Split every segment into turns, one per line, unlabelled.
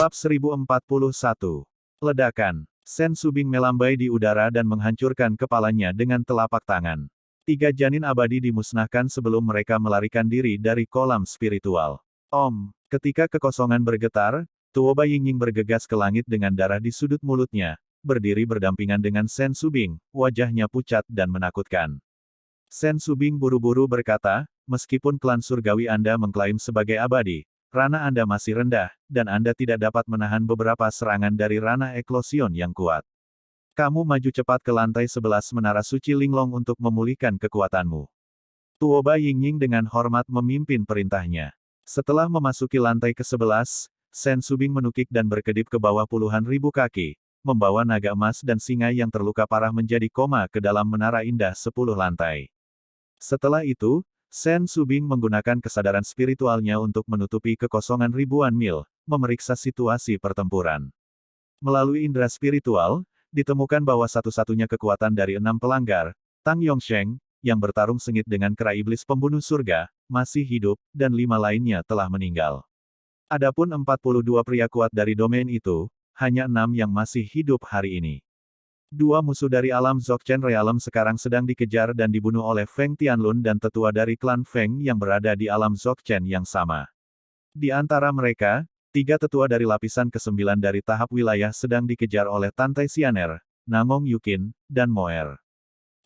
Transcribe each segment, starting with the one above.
Bab 1041. Ledakan. Sen Subing melambai di udara dan menghancurkan kepalanya dengan telapak tangan. 3 janin abadi dimusnahkan sebelum mereka melarikan diri dari kolam spiritual. Om. Ketika kekosongan bergetar, Tuoba Yingying bergegas ke langit dengan darah di sudut mulutnya, berdiri berdampingan dengan Sen Subing, wajahnya pucat dan menakutkan. Sen Subing buru-buru berkata, meskipun klan surgawi Anda mengklaim sebagai abadi, ranah Anda masih rendah, dan Anda tidak dapat menahan beberapa serangan dari ranah eklosion yang kuat. Kamu maju cepat ke lantai 11 Menara Suci Linglong untuk memulihkan kekuatanmu. Tuoba Yingying dengan hormat memimpin perintahnya. Setelah memasuki lantai ke-11, Sen Subing menukik dan berkedip ke bawah puluhan ribu kaki, membawa naga emas dan singa yang terluka parah menjadi koma ke dalam menara indah 10 lantai. Setelah itu, Sen Subing menggunakan kesadaran spiritualnya untuk menutupi kekosongan ribuan mil, memeriksa situasi pertempuran. Melalui indera spiritual, ditemukan bahwa satu-satunya kekuatan dari 6 pelanggar, Tang Yongsheng, yang bertarung sengit dengan kera iblis pembunuh surga, masih hidup, dan 5 lainnya telah meninggal. Adapun 42 pria kuat dari domain itu, hanya 6 yang masih hidup hari ini. 2 musuh dari alam Dzogchen Realm sekarang sedang dikejar dan dibunuh oleh Feng Tianlun dan tetua dari klan Feng yang berada di alam Dzogchen yang sama. Di antara mereka, 3 tetua dari lapisan ke-9 dari tahap wilayah sedang dikejar oleh Tantai Xianer, Nangong Yukin, dan Moer.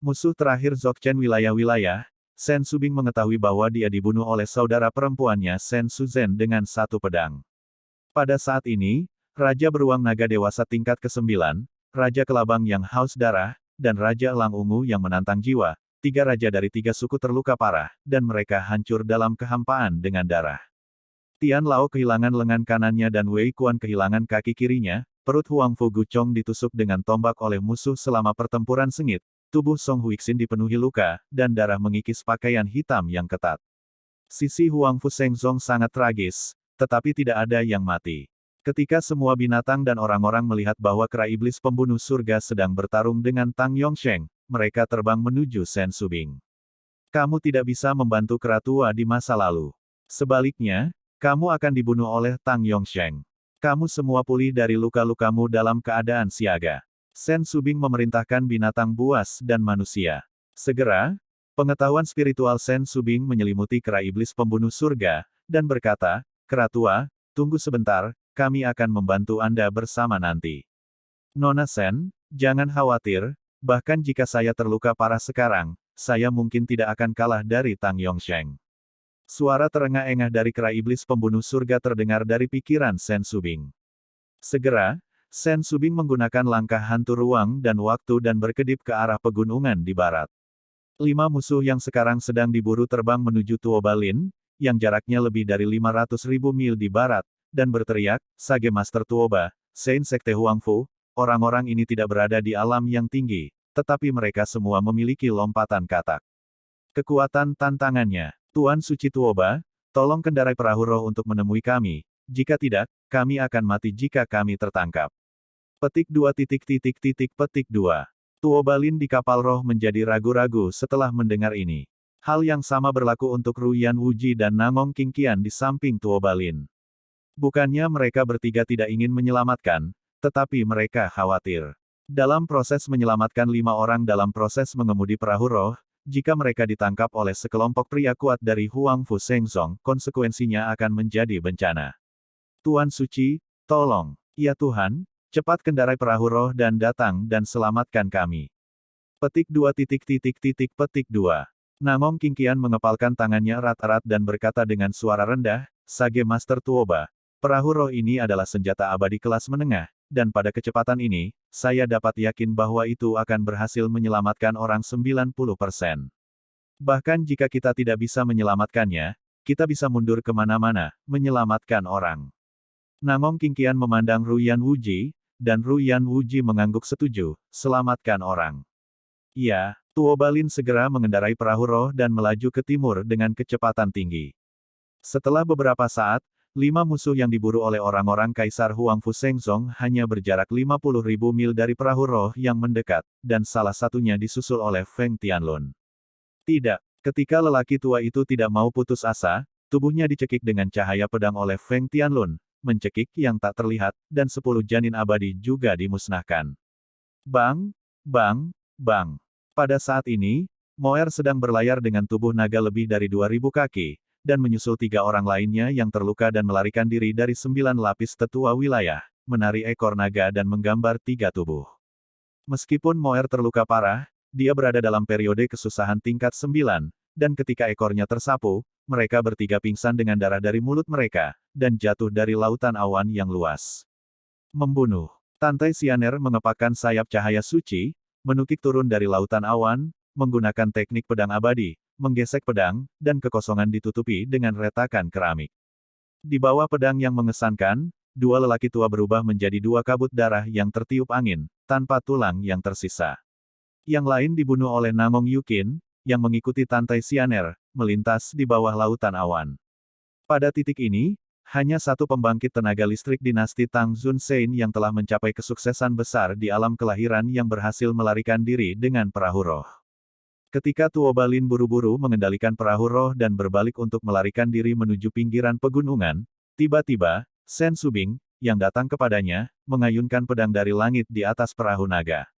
Musuh terakhir Dzogchen wilayah-wilayah, Sen Subing mengetahui bahwa dia dibunuh oleh saudara perempuannya Sen Suzhen dengan 1 pedang. Pada saat ini, Raja Beruang Naga Dewasa tingkat ke-9, Raja Kelabang yang haus darah, dan Raja Elang Ungu yang menantang jiwa, 3 raja dari 3 suku terluka parah, dan mereka hancur dalam kehampaan dengan darah. Tian Lao kehilangan lengan kanannya dan Wei Kuan kehilangan kaki kirinya, perut Huang Fu Guchong ditusuk dengan tombak oleh musuh selama pertempuran sengit, tubuh Song Huixin dipenuhi luka, dan darah mengikis pakaian hitam yang ketat. Sisi Huang Fu Shengzong sangat tragis, tetapi tidak ada yang mati. Ketika semua binatang dan orang-orang melihat bahwa kera iblis pembunuh surga sedang bertarung dengan Tang Yongsheng, mereka terbang menuju Sen Subing. Kamu tidak bisa membantu kera tua di masa lalu. Sebaliknya, kamu akan dibunuh oleh Tang Yongsheng. Kamu semua pulih dari luka-lukamu dalam keadaan siaga. Sen Subing memerintahkan binatang buas dan manusia. Segera, pengetahuan spiritual Sen Subing menyelimuti kera iblis pembunuh surga, dan berkata, kera tua, tunggu sebentar, kami akan membantu Anda bersama nanti. Nona Sen, jangan khawatir, bahkan jika saya terluka parah sekarang, saya mungkin tidak akan kalah dari Tang Yongsheng. Suara terengah-engah dari kera iblis pembunuh surga terdengar dari pikiran Sen Subing. Segera, Sen Subing menggunakan langkah hantu ruang dan waktu dan berkedip ke arah pegunungan di barat. 5 musuh yang sekarang sedang diburu terbang menuju Tuoba Lin, yang jaraknya lebih dari 500.000 mil di barat, dan berteriak, Sage Master Tuoba, Sein Sekte Huang Fu, orang-orang ini tidak berada di alam yang tinggi, tetapi mereka semua memiliki lompatan katak. Kekuatan tantangannya, Tuan Suci Tuoba, tolong kendarai perahu roh untuk menemui kami, jika tidak, kami akan mati jika kami tertangkap. Petik 2. Petik 2. Tuoba Lin di kapal roh menjadi ragu-ragu setelah mendengar ini. Hal yang sama berlaku untuk Ruyan Wuji dan Nangong Qingqian di samping Tuoba Lin. Bukannya mereka bertiga tidak ingin menyelamatkan, tetapi mereka khawatir. Dalam proses menyelamatkan 5 orang dalam proses mengemudi perahu roh, jika mereka ditangkap oleh sekelompok pria kuat dari Huang Fu Shengzong, konsekuensinya akan menjadi bencana. Tuan Suci, tolong. Ya Tuhan, cepat kendarai perahu roh dan datang dan selamatkan kami. Petik 2. Petik 2. Nangong Qingqian mengepalkan tangannya erat-erat dan berkata dengan suara rendah, Sage Master Tuoba, perahu roh ini adalah senjata abadi kelas menengah, dan pada kecepatan ini, saya dapat yakin bahwa itu akan berhasil menyelamatkan orang 90%. Bahkan jika kita tidak bisa menyelamatkannya, kita bisa mundur kemana-mana, menyelamatkan orang. Nangong Qingqian memandang Ruyan Wuji, dan Ruyan Wuji mengangguk setuju, selamatkan orang. Iya, Tuoba Lin segera mengendarai perahu roh dan melaju ke timur dengan kecepatan tinggi. Setelah beberapa saat, 5 musuh yang diburu oleh orang-orang Kaisar Huang Fu Shengzong hanya berjarak 50.000 mil dari perahu roh yang mendekat, dan salah satunya disusul oleh Feng Tianlun. Tidak, ketika lelaki tua itu tidak mau putus asa, tubuhnya dicekik dengan cahaya pedang oleh Feng Tianlun, mencekik yang tak terlihat, dan 10 janin abadi juga dimusnahkan. Bang! Bang! Bang! Pada saat ini, Moer sedang berlayar dengan tubuh naga lebih dari 2000 kaki, dan menyusul 3 orang lainnya yang terluka dan melarikan diri dari 9 lapis tetua wilayah, menari ekor naga dan menggambar 3 tubuh. Meskipun Moer terluka parah, dia berada dalam periode kesusahan tingkat 9, dan ketika ekornya tersapu, mereka bertiga pingsan dengan darah dari mulut mereka, dan jatuh dari lautan awan yang luas. Membunuh. Tantai Sianer mengepakkan sayap cahaya suci, menukik turun dari lautan awan, menggunakan teknik pedang abadi, menggesek pedang, dan kekosongan ditutupi dengan retakan keramik. Di bawah pedang yang mengesankan, 2 lelaki tua berubah menjadi 2 kabut darah yang tertiup angin, tanpa tulang yang tersisa. Yang lain dibunuh oleh Namong Yukin, yang mengikuti Tantai Sianer, melintas di bawah lautan awan. Pada titik ini, hanya satu pembangkit tenaga listrik dinasti Tang Zun Sein yang telah mencapai kesuksesan besar di alam kelahiran yang berhasil melarikan diri dengan perahu roh. Ketika Tuo Balin buru-buru mengendalikan perahu roh dan berbalik untuk melarikan diri menuju pinggiran pegunungan, tiba-tiba, Sen Subing, yang datang kepadanya, mengayunkan pedang dari langit di atas perahu naga.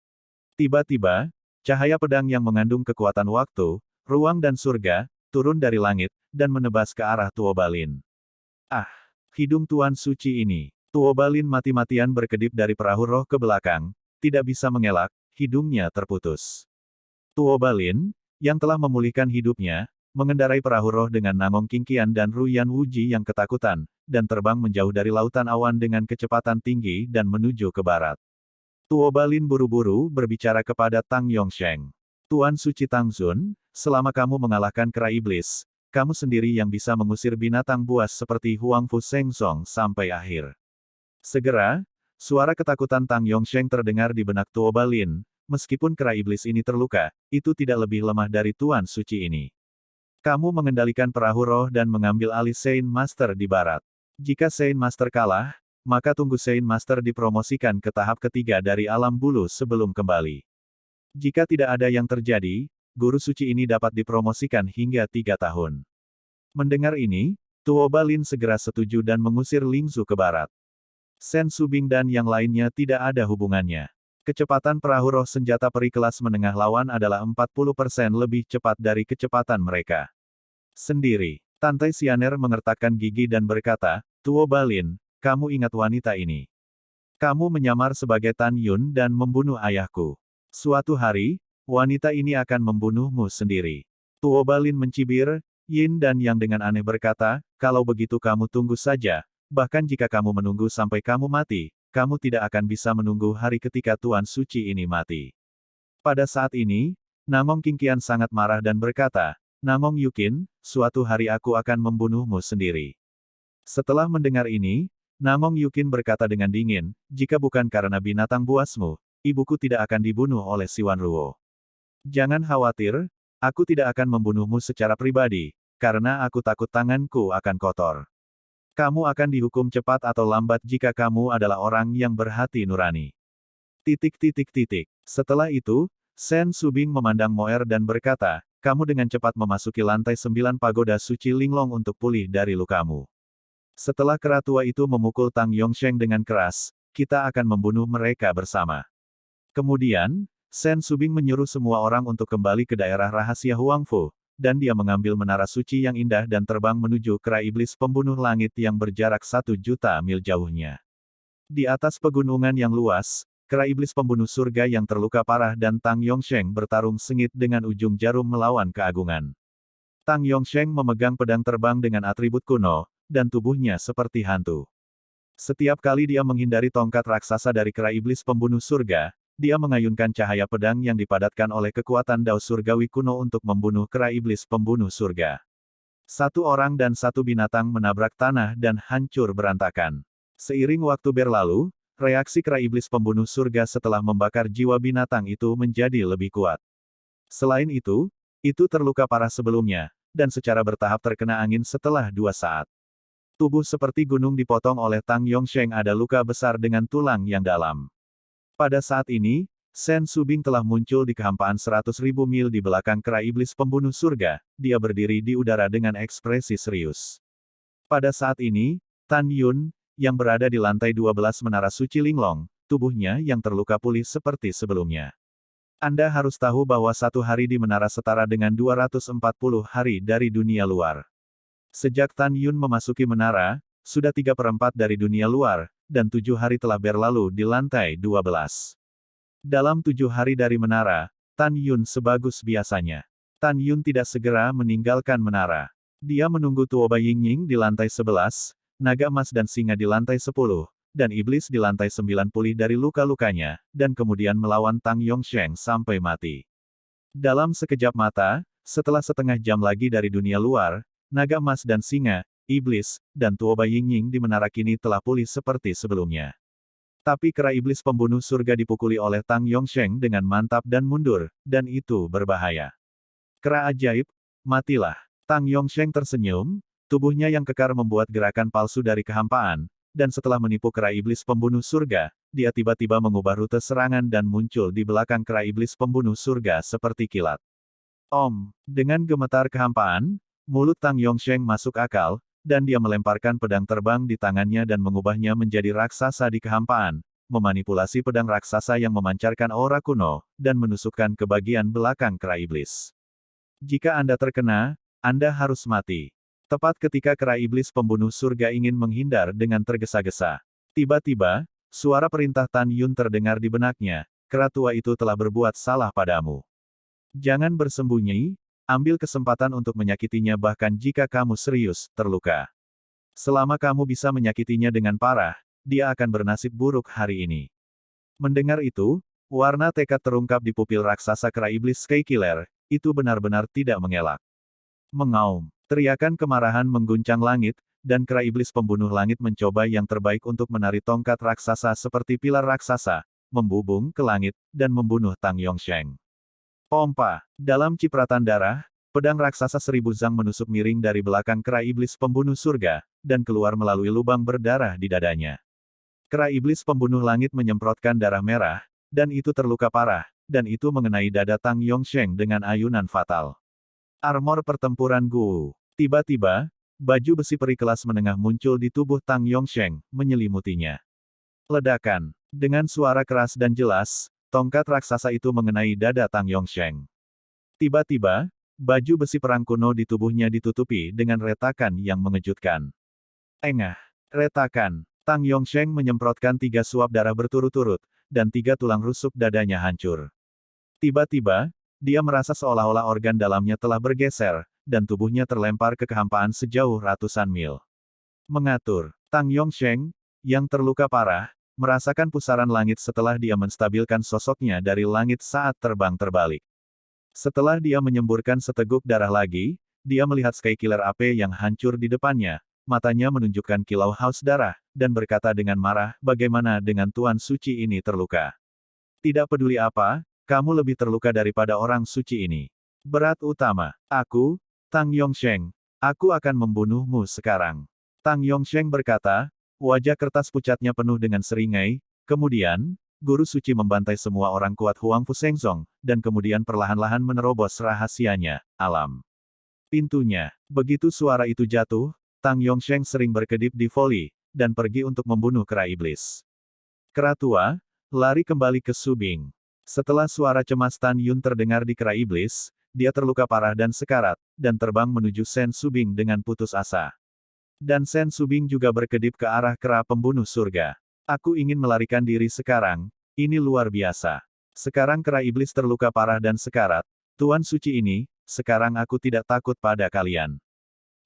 Tiba-tiba, cahaya pedang yang mengandung kekuatan waktu, ruang dan surga, turun dari langit, dan menebas ke arah Tuo Balin. Ah! Hidung Tuan Suci ini! Tuo Balin mati-matian berkedip dari perahu roh ke belakang, tidak bisa mengelak, hidungnya terputus. Tuo Balin, yang telah memulihkan hidupnya, mengendarai perahu roh dengan Namong Qingqian dan Ruyan Wuji yang ketakutan, dan terbang menjauh dari lautan awan dengan kecepatan tinggi dan menuju ke barat. Tuo Balin buru-buru berbicara kepada Tang Yongsheng. Tuan Suci Tang Zun, selama kamu mengalahkan kera iblis, kamu sendiri yang bisa mengusir binatang buas seperti Huang Fu Seng Song sampai akhir. Segera, suara ketakutan Tang Yongsheng terdengar di benak Tuo Balin, meskipun kera iblis ini terluka, itu tidak lebih lemah dari Tuan Suci ini. Kamu mengendalikan perahu roh dan mengambil alih Saint Master di barat. Jika Saint Master kalah, maka tunggu Saint Master dipromosikan ke tahap ketiga dari alam bulu sebelum kembali. Jika tidak ada yang terjadi, guru suci ini dapat dipromosikan hingga 3 tahun. Mendengar ini, Tuo Balin segera setuju dan mengusir Lingzu ke barat. Sen Subing dan yang lainnya tidak ada hubungannya. Kecepatan perahu roh senjata peri kelas menengah lawan adalah 40% lebih cepat dari kecepatan mereka sendiri. Tantai Sianer mengertakkan gigi dan berkata, Tuo Balin, kamu ingat wanita ini. Kamu menyamar sebagai Tan Yun dan membunuh ayahku. Suatu hari, wanita ini akan membunuhmu sendiri. Tuo Balin mencibir, Yin dan Yang dengan aneh berkata, kalau begitu kamu tunggu saja, bahkan jika kamu menunggu sampai kamu mati, kamu tidak akan bisa menunggu hari ketika Tuan Suci ini mati. Pada saat ini, Namong Qingqian sangat marah dan berkata, Namong Yukin, suatu hari aku akan membunuhmu sendiri. Setelah mendengar ini, Namong Yukin berkata dengan dingin, jika bukan karena binatang buasmu, ibuku tidak akan dibunuh oleh Siwan Ruo. Jangan khawatir, aku tidak akan membunuhmu secara pribadi, karena aku takut tanganku akan kotor. Kamu akan dihukum cepat atau lambat jika kamu adalah orang yang berhati nurani. Setelah itu, Sen Subing memandang Moer dan berkata, kamu dengan cepat memasuki lantai 9 pagoda suci Linglong untuk pulih dari lukamu. Setelah kera tua itu memukul Tang Yongsheng dengan keras, kita akan membunuh mereka bersama. Kemudian, Sen Subing menyuruh semua orang untuk kembali ke daerah rahasia Huang Fu, dan dia mengambil menara suci yang indah dan terbang menuju kera iblis pembunuh langit yang berjarak 1 juta mil jauhnya. Di atas pegunungan yang luas, kera iblis pembunuh surga yang terluka parah dan Tang Yongsheng bertarung sengit dengan ujung jarum melawan keagungan. Tang Yongsheng memegang pedang terbang dengan atribut kuno, dan tubuhnya seperti hantu. Setiap kali dia menghindari tongkat raksasa dari kera iblis pembunuh surga, dia mengayunkan cahaya pedang yang dipadatkan oleh kekuatan Dao Surgawi kuno untuk membunuh kera iblis pembunuh surga. 1 orang dan 1 binatang menabrak tanah dan hancur berantakan. Seiring waktu berlalu, reaksi kera iblis pembunuh surga setelah membakar jiwa binatang itu menjadi lebih kuat. Selain itu terluka parah sebelumnya, dan secara bertahap terkena angin setelah 2 saat. Tubuh seperti gunung dipotong oleh Tang Yongsheng ada luka besar dengan tulang yang dalam. Pada saat ini, Sen Subing telah muncul di kehampaan 100.000 mil di belakang kera iblis pembunuh surga, dia berdiri di udara dengan ekspresi serius. Pada saat ini, Tan Yun, yang berada di lantai 12 Menara Suci Linglong, tubuhnya yang terluka pulih seperti sebelumnya. Anda harus tahu bahwa satu hari di menara setara dengan 240 hari dari dunia luar. Sejak Tan Yun memasuki menara, sudah 3/4 dari dunia luar, dan 7 hari telah berlalu di lantai 12. Dalam 7 hari dari menara, Tan Yun sebagus biasanya. Tan Yun tidak segera meninggalkan menara. Dia menunggu Tuoba Yingying di lantai 11, Naga Emas dan Singa di lantai 10, dan Iblis di lantai 9 pulih dari luka-lukanya, dan kemudian melawan Tang Yongsheng sampai mati. Dalam sekejap mata, setelah setengah jam lagi dari dunia luar, Naga Emas dan Singa, Iblis, dan Tuoba Yingying di menara kini telah pulih seperti sebelumnya. Tapi kera iblis pembunuh surga dipukuli oleh Tang Yongsheng dengan mantap dan mundur, dan itu berbahaya. Kera ajaib, matilah. Tang Yongsheng tersenyum, tubuhnya yang kekar membuat gerakan palsu dari kehampaan, dan setelah menipu kera iblis pembunuh surga, dia tiba-tiba mengubah rute serangan dan muncul di belakang kera iblis pembunuh surga seperti kilat. Om, dengan gemetar kehampaan, mulut Tang Yongsheng masuk akal, dan dia melemparkan pedang terbang di tangannya dan mengubahnya menjadi raksasa di kehampaan, memanipulasi pedang raksasa yang memancarkan aura kuno, dan menusukkan ke bagian belakang kera iblis. Jika Anda terkena, Anda harus mati. Tepat ketika kera iblis pembunuh surga ingin menghindar dengan tergesa-gesa. Tiba-tiba, suara perintah Tan Yun terdengar di benaknya, kera tua itu telah berbuat salah padamu. Jangan bersembunyi, ambil kesempatan untuk menyakitinya bahkan jika kamu serius terluka. Selama kamu bisa menyakitinya dengan parah, dia akan bernasib buruk hari ini. Mendengar itu, warna tekad terungkap di pupil raksasa kera iblis Sky Killer, itu benar-benar tidak mengelak. Mengaum, teriakan kemarahan mengguncang langit, dan kera iblis pembunuh langit mencoba yang terbaik untuk menari tongkat raksasa seperti pilar raksasa, membubung ke langit, dan membunuh Tang Yongsheng. Pompa, dalam cipratan darah, pedang raksasa seribu zang menusuk miring dari belakang kera iblis pembunuh surga, dan keluar melalui lubang berdarah di dadanya. Kera iblis pembunuh langit menyemprotkan darah merah, dan itu terluka parah, dan itu mengenai dada Tang Yongsheng dengan ayunan fatal. Armor pertempuran Gu. Tiba-tiba, baju besi peri kelas menengah muncul di tubuh Tang Yongsheng, menyelimutinya. Ledakan. Dengan suara keras dan jelas, tongkat raksasa itu mengenai dada Tang Yongsheng. Tiba-tiba, baju besi perang kuno di tubuhnya ditutupi dengan retakan yang mengejutkan. Engah. Retakan. Tang Yongsheng menyemprotkan 3 suap darah berturut-turut, dan 3 tulang rusuk dadanya hancur. Tiba-tiba, dia merasa seolah-olah organ dalamnya telah bergeser, dan tubuhnya terlempar ke kehampaan sejauh ratusan mil. Mengatur. Tang Yongsheng, yang terluka parah, merasakan pusaran langit setelah dia menstabilkan sosoknya dari langit saat terbang terbalik. Setelah dia menyemburkan seteguk darah lagi, dia melihat Sky Killer AP yang hancur di depannya, matanya menunjukkan kilau haus darah, dan berkata dengan marah, bagaimana dengan Tuan Suci ini terluka? Tidak peduli apa, kamu lebih terluka daripada orang suci ini. Berat utama. Aku, Tang Yongsheng. Aku akan membunuhmu sekarang. Tang Yongsheng berkata, wajah kertas pucatnya penuh dengan seringai, kemudian, Guru Suci membantai semua orang kuat Huang Fu Shengzong, dan kemudian perlahan-lahan menerobos rahasianya, alam. Pintunya. Begitu suara itu jatuh, Tang Yongsheng sering berkedip di voli, dan pergi untuk membunuh kera iblis. Kera tua, lari kembali ke Subing. Setelah suara cemas Tan Yun terdengar di kera iblis, dia terluka parah dan sekarat, dan terbang menuju Sen Subing dengan putus asa. Dan Sen Subing juga berkedip ke arah kera pembunuh surga. Aku ingin melarikan diri sekarang, ini luar biasa. Sekarang kera iblis terluka parah dan sekarat, Tuan Suci ini, sekarang aku tidak takut pada kalian.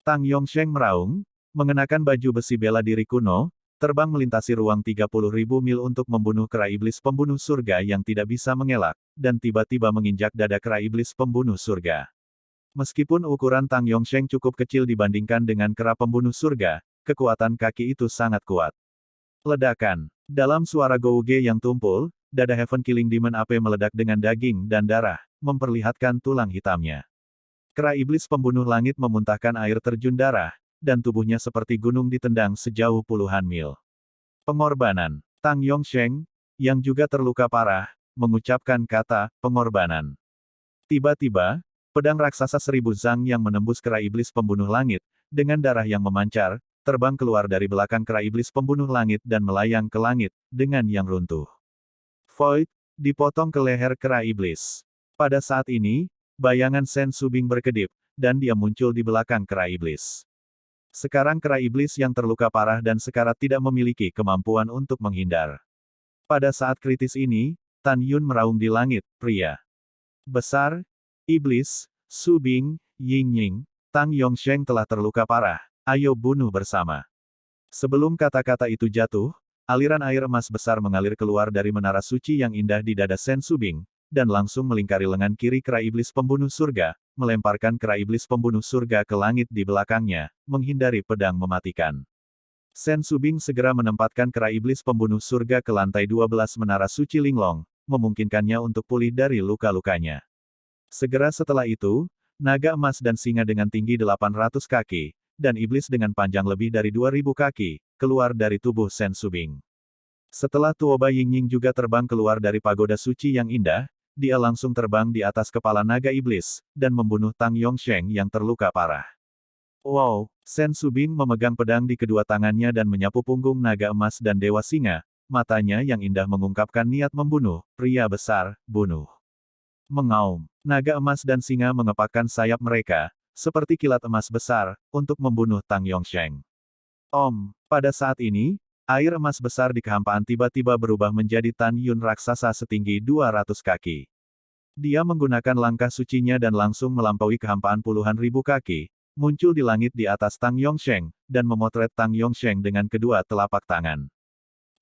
Tang Yongsheng meraung, mengenakan baju besi bela diri kuno, terbang melintasi ruang 30.000 mil untuk membunuh kera iblis pembunuh surga yang tidak bisa mengelak, dan tiba-tiba menginjak dada kera iblis pembunuh surga. Meskipun ukuran Tang Yongsheng cukup kecil dibandingkan dengan kera pembunuh surga, kekuatan kaki itu sangat kuat. Ledakan. Dalam suara Gouge yang tumpul, dada Heaven Killing Demon AP meledak dengan daging dan darah, memperlihatkan tulang hitamnya. Kera iblis pembunuh langit memuntahkan air terjun darah, dan tubuhnya seperti gunung ditendang sejauh puluhan mil. Pengorbanan. Tang Yongsheng, yang juga terluka parah, mengucapkan kata, pengorbanan. Tiba-tiba, pedang raksasa seribu zang yang menembus kera iblis pembunuh langit, dengan darah yang memancar, terbang keluar dari belakang kera iblis pembunuh langit dan melayang ke langit, dengan yang runtuh. Void, dipotong ke leher kera iblis. Pada saat ini, bayangan Sen Subing berkedip, dan dia muncul di belakang kera iblis. Sekarang kera iblis yang terluka parah dan sekarat tidak memiliki kemampuan untuk menghindar. Pada saat kritis ini, Tan Yun meraung di langit, pria besar, iblis, Subing, Ying-Ying, Tang Yongsheng telah terluka parah, ayo bunuh bersama. Sebelum kata-kata itu jatuh, aliran air emas besar mengalir keluar dari menara suci yang indah di dada Sen Subing, dan langsung melingkari lengan kiri kera iblis pembunuh surga, melemparkan kera iblis pembunuh surga ke langit di belakangnya, menghindari pedang mematikan. Sen Subing segera menempatkan kera iblis pembunuh surga ke lantai 12 menara suci Linglong, memungkinkannya untuk pulih dari luka-lukanya. Segera setelah itu, naga emas dan singa dengan tinggi 800 kaki, dan iblis dengan panjang lebih dari 2000 kaki, keluar dari tubuh Sen Subing. Setelah Tuoba Ying-Ying juga terbang keluar dari pagoda suci yang indah, dia langsung terbang di atas kepala naga iblis, dan membunuh Tang Yongsheng yang terluka parah. Wow, Sen Subing memegang pedang di kedua tangannya dan menyapu punggung naga emas dan dewa singa, matanya yang indah mengungkapkan niat membunuh, pria besar, bunuh. Mengaum, naga emas dan singa mengepakkan sayap mereka, seperti kilat emas besar, untuk membunuh Tang Yongsheng. Pada saat ini, air emas besar di kehampaan tiba-tiba berubah menjadi Tan Yun raksasa setinggi 200 kaki. Dia menggunakan langkah sucinya dan langsung melampaui kehampaan puluhan ribu kaki, muncul di langit di atas Tang Yongsheng, dan memotret Tang Yongsheng dengan kedua telapak tangan.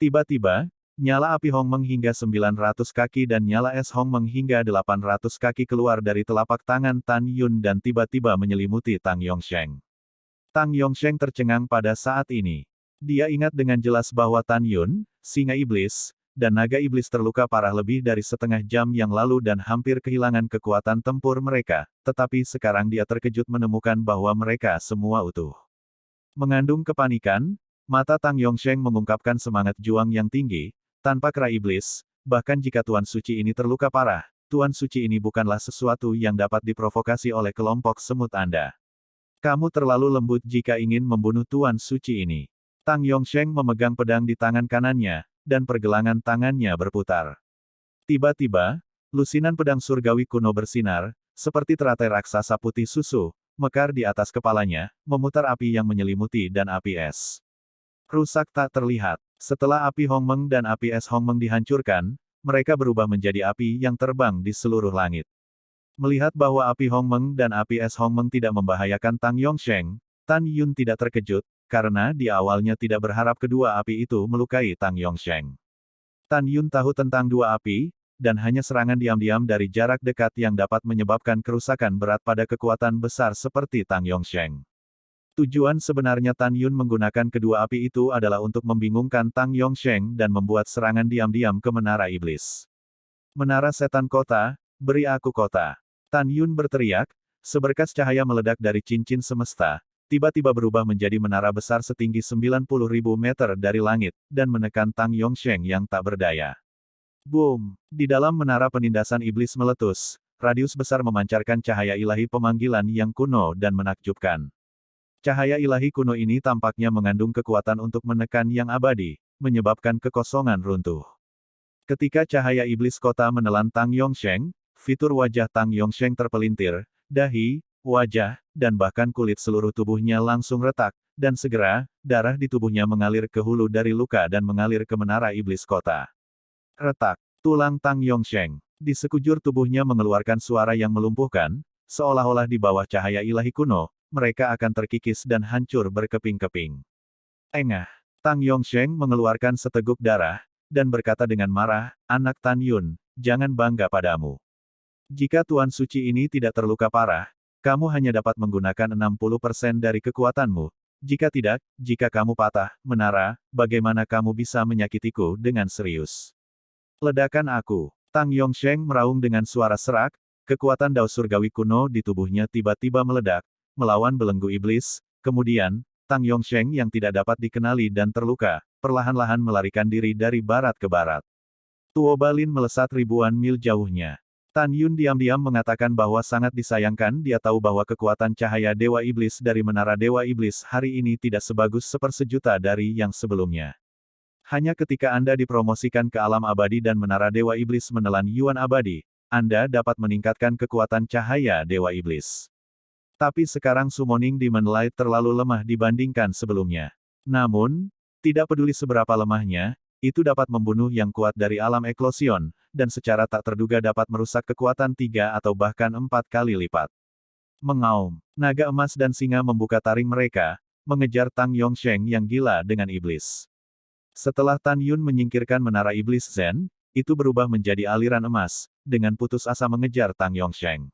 Tiba-tiba, nyala api Hongmeng hingga 900 kaki dan nyala es Hongmeng hingga 800 kaki keluar dari telapak tangan Tan Yun dan tiba-tiba menyelimuti Tang Yongsheng. Tang Yongsheng tercengang pada saat ini. Dia ingat dengan jelas bahwa Tan Yun, singa iblis, dan naga iblis terluka parah lebih dari setengah jam yang lalu dan hampir kehilangan kekuatan tempur mereka, tetapi sekarang dia terkejut menemukan bahwa mereka semua utuh. Mengandung kepanikan, mata Tang Yongsheng mengungkapkan semangat juang yang tinggi, tanpa kera iblis, bahkan jika Tuan Suci ini terluka parah, Tuan Suci ini bukanlah sesuatu yang dapat diprovokasi oleh kelompok semut Anda. Kamu terlalu lembut jika ingin membunuh Tuan Suci ini. Tang Yongsheng memegang pedang di tangan kanannya, dan pergelangan tangannya berputar. Tiba-tiba, lusinan pedang surgawi kuno bersinar, seperti teratai raksasa putih susu, mekar di atas kepalanya, memutar api yang menyelimuti dan api es. Rusak tak terlihat. Setelah api Hongmeng dan api es Hongmeng dihancurkan, mereka berubah menjadi api yang terbang di seluruh langit. Melihat bahwa api Hongmeng dan api es Hongmeng tidak membahayakan Tang Yongsheng, Tan Yun tidak terkejut, karena dia awalnya tidak berharap kedua api itu melukai Tang Yongsheng. Tan Yun tahu tentang dua api, dan hanya serangan diam-diam dari jarak dekat yang dapat menyebabkan kerusakan berat pada kekuatan besar seperti Tang Yongsheng. Tujuan sebenarnya Tan Yun menggunakan kedua api itu adalah untuk membingungkan Tang Yongsheng dan membuat serangan diam-diam ke Menara Iblis. Menara Setan Kota, beri aku kota. Tan Yun berteriak, seberkas cahaya meledak dari cincin semesta, tiba-tiba berubah menjadi menara besar setinggi 90.000 meter dari langit, dan menekan Tang Yongsheng yang tak berdaya. Boom! Di dalam menara penindasan iblis meletus, radius besar memancarkan cahaya ilahi pemanggilan yang kuno dan menakjubkan. Cahaya ilahi kuno ini tampaknya mengandung kekuatan untuk menekan yang abadi, menyebabkan kekosongan runtuh. Ketika cahaya iblis kota menelan Tang Yongsheng, fitur wajah Tang Yongsheng terpelintir, dahi, wajah, dan bahkan kulit seluruh tubuhnya langsung retak, dan segera, darah di tubuhnya mengalir ke hulu dari luka dan mengalir ke menara iblis kota. Retak, tulang Tang Yongsheng. Di sekujur tubuhnya mengeluarkan suara yang melumpuhkan, seolah-olah di bawah cahaya ilahi kuno, mereka akan terkikis dan hancur berkeping-keping. Engah, Tang Yongsheng mengeluarkan seteguk darah, dan berkata dengan marah, anak Tan Yun, jangan bangga padamu. Jika Tuan Suci ini tidak terluka parah, kamu hanya dapat menggunakan 60% dari kekuatanmu. Jika tidak, jika kamu patah, menara, bagaimana kamu bisa menyakitiku dengan serius? Ledakan aku. Tang Yongsheng meraung dengan suara serak, kekuatan Dao Surgawi kuno di tubuhnya tiba-tiba meledak, melawan belenggu iblis, kemudian, Tang Yongsheng yang tidak dapat dikenali dan terluka, perlahan-lahan melarikan diri dari barat ke barat. Tuoba Lin melesat ribuan mil jauhnya. Tan Yun diam-diam mengatakan bahwa sangat disayangkan dia tahu bahwa kekuatan cahaya Dewa Iblis dari Menara Dewa Iblis hari ini tidak sebagus sepersejuta dari yang sebelumnya. Hanya ketika Anda dipromosikan ke alam abadi dan Menara Dewa Iblis menelan Yuan abadi, Anda dapat meningkatkan kekuatan cahaya Dewa Iblis. Tapi sekarang summoning Demon Light terlalu lemah dibandingkan sebelumnya. Namun, tidak peduli seberapa lemahnya, itu dapat membunuh yang kuat dari alam eklosion, dan secara tak terduga dapat merusak kekuatan 3 atau bahkan 4 kali lipat. Mengaum, naga emas dan singa membuka taring mereka, mengejar Tang Yongsheng yang gila dengan iblis. Setelah Tan Yun menyingkirkan menara iblis Zen, itu berubah menjadi aliran emas, dengan putus asa mengejar Tang Yongsheng.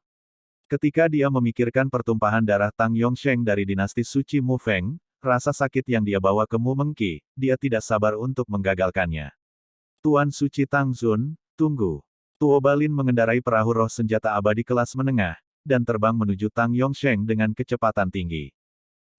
Ketika dia memikirkan pertumpahan darah Tang Yongsheng dari dinasti suci Mu Feng, rasa sakit yang dia bawa ke Mu Mengqi, dia tidak sabar untuk menggagalkannya. Tuan Suci Tang Zun, tunggu. Tuo Balin mengendarai perahu roh senjata abadi kelas menengah, dan terbang menuju Tang Yongsheng dengan kecepatan tinggi.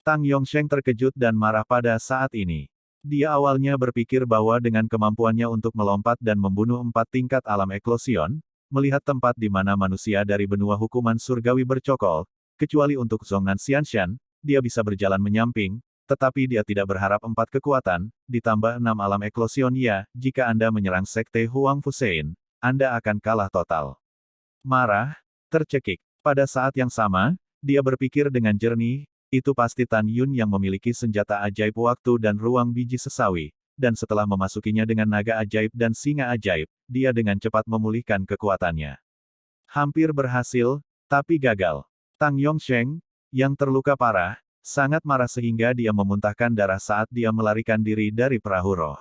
Tang Yongsheng terkejut dan marah pada saat ini. Dia awalnya berpikir bahwa dengan kemampuannya untuk melompat dan membunuh 4 tingkat alam eklosion, melihat tempat di mana manusia dari benua hukuman surgawi bercokol, kecuali untuk Zhongnan Xianshan, dia bisa berjalan menyamping, tetapi dia tidak berharap 4 kekuatan, ditambah 6 alam eklosion ya, jika Anda menyerang Sekte Huang Fusein, Anda akan kalah total. Marah, tercekik. Pada saat yang sama, dia berpikir dengan jernih, itu pasti Tan Yun yang memiliki senjata ajaib waktu dan ruang biji sesawi, dan setelah memasukinya dengan naga ajaib dan singa ajaib, dia dengan cepat memulihkan kekuatannya. Hampir berhasil, tapi gagal. Tang Yongsheng, yang terluka parah, sangat marah sehingga dia memuntahkan darah saat dia melarikan diri dari perahu roh.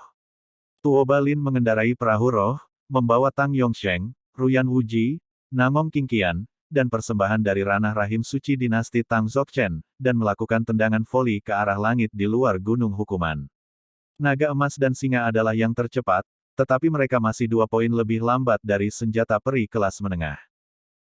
Tuo Balin mengendarai perahu roh, membawa Tang Yongsheng, Ruyan Wuji, Nangong Qingqian, dan persembahan dari ranah rahim suci dinasti Tang Zokchen, dan melakukan tendangan voli ke arah langit di luar gunung hukuman. Naga emas dan singa adalah yang tercepat, tetapi mereka masih 2 poin lebih lambat dari senjata peri kelas menengah.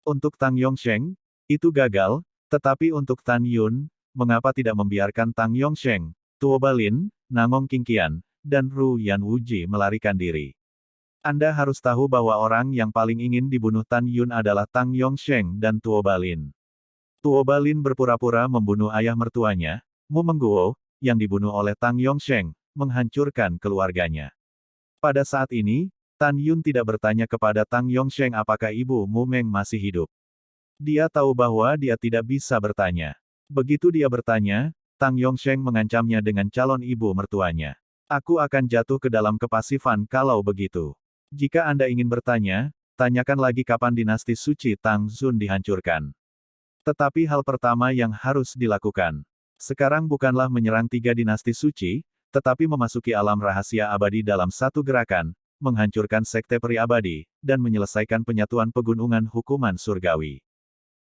Untuk Tang Yongsheng, itu gagal, tetapi untuk Tan Yun, mengapa tidak membiarkan Tang Yongsheng, Tuo Balin, Nangong Qingqian, dan Ruyan Wuji melarikan diri? Anda harus tahu bahwa orang yang paling ingin dibunuh Tan Yun adalah Tang Yongsheng dan Tuo Balin. Tuo Balin berpura-pura membunuh ayah mertuanya, Mu Mengguo, yang dibunuh oleh Tang Yongsheng, menghancurkan keluarganya. Pada saat ini, Tan Yun tidak bertanya kepada Tang Yongsheng apakah ibu Mu Meng masih hidup. Dia tahu bahwa dia tidak bisa bertanya. Begitu dia bertanya, Tang Yongsheng mengancamnya dengan calon ibu mertuanya. Aku akan jatuh ke dalam kepasifan kalau begitu. Jika Anda ingin bertanya, tanyakan lagi kapan dinasti suci Tang Zun dihancurkan. Tetapi hal pertama yang harus dilakukan sekarang bukanlah menyerang 3 dinasti suci, tetapi memasuki alam rahasia abadi dalam satu gerakan, menghancurkan sekte peri abadi, dan menyelesaikan penyatuan pegunungan hukuman surgawi.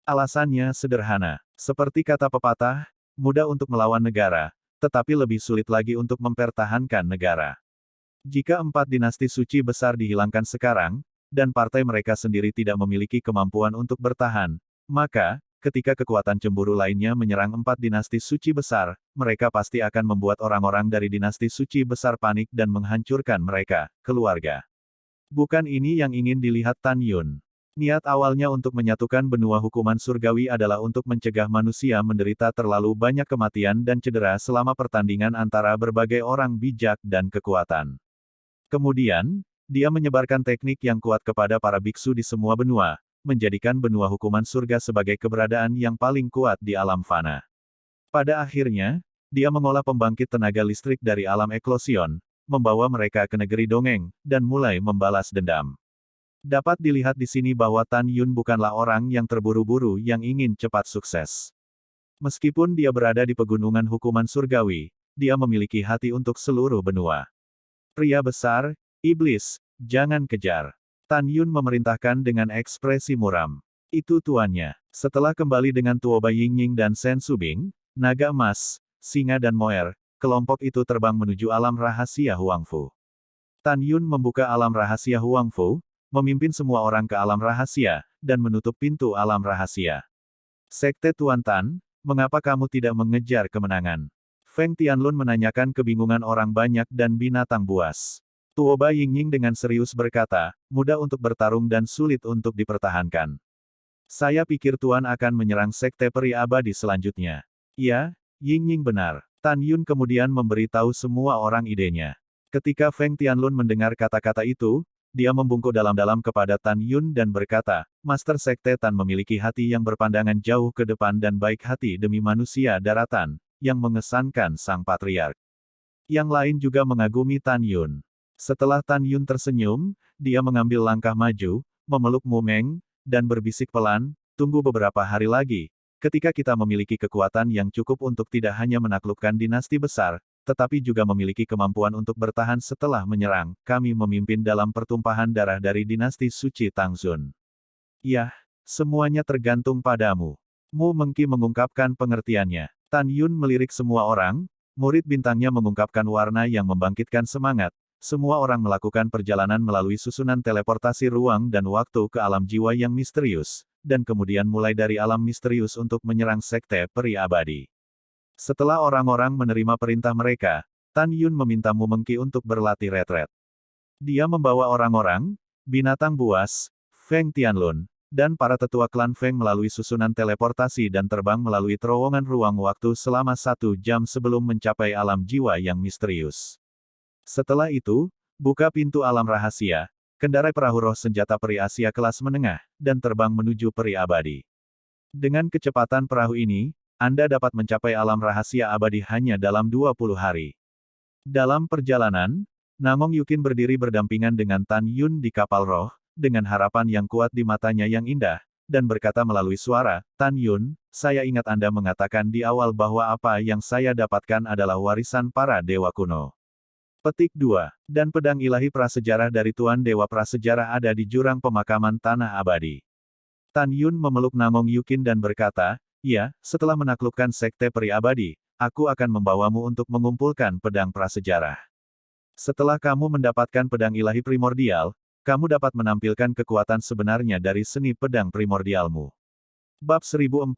Alasannya sederhana. Seperti kata pepatah, mudah untuk melawan negara, tetapi lebih sulit lagi untuk mempertahankan negara. Jika 4 dinasti suci besar dihilangkan sekarang, dan partai mereka sendiri tidak memiliki kemampuan untuk bertahan, maka, ketika kekuatan cemburu lainnya menyerang 4 dinasti suci besar, mereka pasti akan membuat orang-orang dari dinasti suci besar panik dan menghancurkan mereka, keluarga. Bukan ini yang ingin dilihat Tan Yun. Niat awalnya untuk menyatukan benua hukuman surgawi adalah untuk mencegah manusia menderita terlalu banyak kematian dan cedera selama pertandingan antara berbagai orang bijak dan kekuatan. Kemudian, dia menyebarkan teknik yang kuat kepada para biksu di semua benua, menjadikan benua hukuman surga sebagai keberadaan yang paling kuat di alam fana. Pada akhirnya, dia mengolah pembangkit tenaga listrik dari alam eklosion, membawa mereka ke negeri dongeng, dan mulai membalas dendam. Dapat dilihat di sini bahwa Tan Yun bukanlah orang yang terburu-buru yang ingin cepat sukses. Meskipun dia berada di pegunungan hukuman surgawi, dia memiliki hati untuk seluruh benua. Pria besar, iblis, jangan kejar. Tan Yun memerintahkan dengan ekspresi muram. Itu tuannya. Setelah kembali dengan Tuo Baiying dan Sen Subing, naga emas, singa dan moer, kelompok itu terbang menuju alam rahasia Huangfu. Tan Yun membuka alam rahasia Huangfu, memimpin semua orang ke alam rahasia, dan menutup pintu alam rahasia. Sekte Tuan Tan, mengapa kamu tidak mengejar kemenangan? Feng Tianlun menanyakan kebingungan orang banyak dan binatang buas. Tuoba Yingying dengan serius berkata, mudah untuk bertarung dan sulit untuk dipertahankan. Saya pikir Tuan akan menyerang Sekte Peri Abadi selanjutnya. Ya, Yingying benar. Tan Yun kemudian memberitahu semua orang idenya. Ketika Feng Tianlun mendengar kata-kata itu, dia membungkuk dalam-dalam kepada Tan Yun dan berkata, Master Sekte Tan memiliki hati yang berpandangan jauh ke depan dan baik hati demi manusia daratan, yang mengesankan Sang Patriark. Yang lain juga mengagumi Tan Yun. Setelah Tan Yun tersenyum, dia mengambil langkah maju, memeluk Mu Meng, dan berbisik pelan, tunggu beberapa hari lagi. Ketika kita memiliki kekuatan yang cukup untuk tidak hanya menaklukkan dinasti besar, tetapi juga memiliki kemampuan untuk bertahan setelah menyerang, kami memimpin dalam pertumpahan darah dari dinasti suci Tangzun. Yah, semuanya tergantung padamu. Mu Mengqi mengungkapkan pengertiannya. Tan Yun melirik semua orang, murid bintangnya mengungkapkan warna yang membangkitkan semangat. Semua orang melakukan perjalanan melalui susunan teleportasi ruang dan waktu ke alam jiwa yang misterius, dan kemudian mulai dari alam misterius untuk menyerang Sekte Peri Abadi. Setelah orang-orang menerima perintah mereka, Tan Yun meminta Mu Mengqi untuk berlatih retret. Dia membawa orang-orang, binatang buas, Feng Tianlun, dan para tetua klan Feng melalui susunan teleportasi dan terbang melalui terowongan ruang waktu selama 1 jam sebelum mencapai alam jiwa yang misterius. Setelah itu, buka pintu alam rahasia, kendarai perahu roh senjata peri Asia kelas menengah, dan terbang menuju peri abadi. Dengan kecepatan perahu ini, Anda dapat mencapai alam rahasia abadi hanya dalam 20 hari. Dalam perjalanan, Namong Yukin berdiri berdampingan dengan Tan Yun di kapal roh, dengan harapan yang kuat di matanya yang indah, dan berkata melalui suara, Tan Yun, saya ingat Anda mengatakan di awal bahwa apa yang saya dapatkan adalah warisan para dewa kuno. Petik 2. Dan pedang ilahi prasejarah dari Tuan Dewa Prasejarah ada di jurang pemakaman Tanah Abadi. Tan Yun memeluk Namong Yukin dan berkata, ya, setelah menaklukkan Sekte Peri Abadi, aku akan membawamu untuk mengumpulkan pedang prasejarah. Setelah kamu mendapatkan pedang ilahi primordial, kamu dapat menampilkan kekuatan sebenarnya dari seni pedang primordialmu. Bab 1044,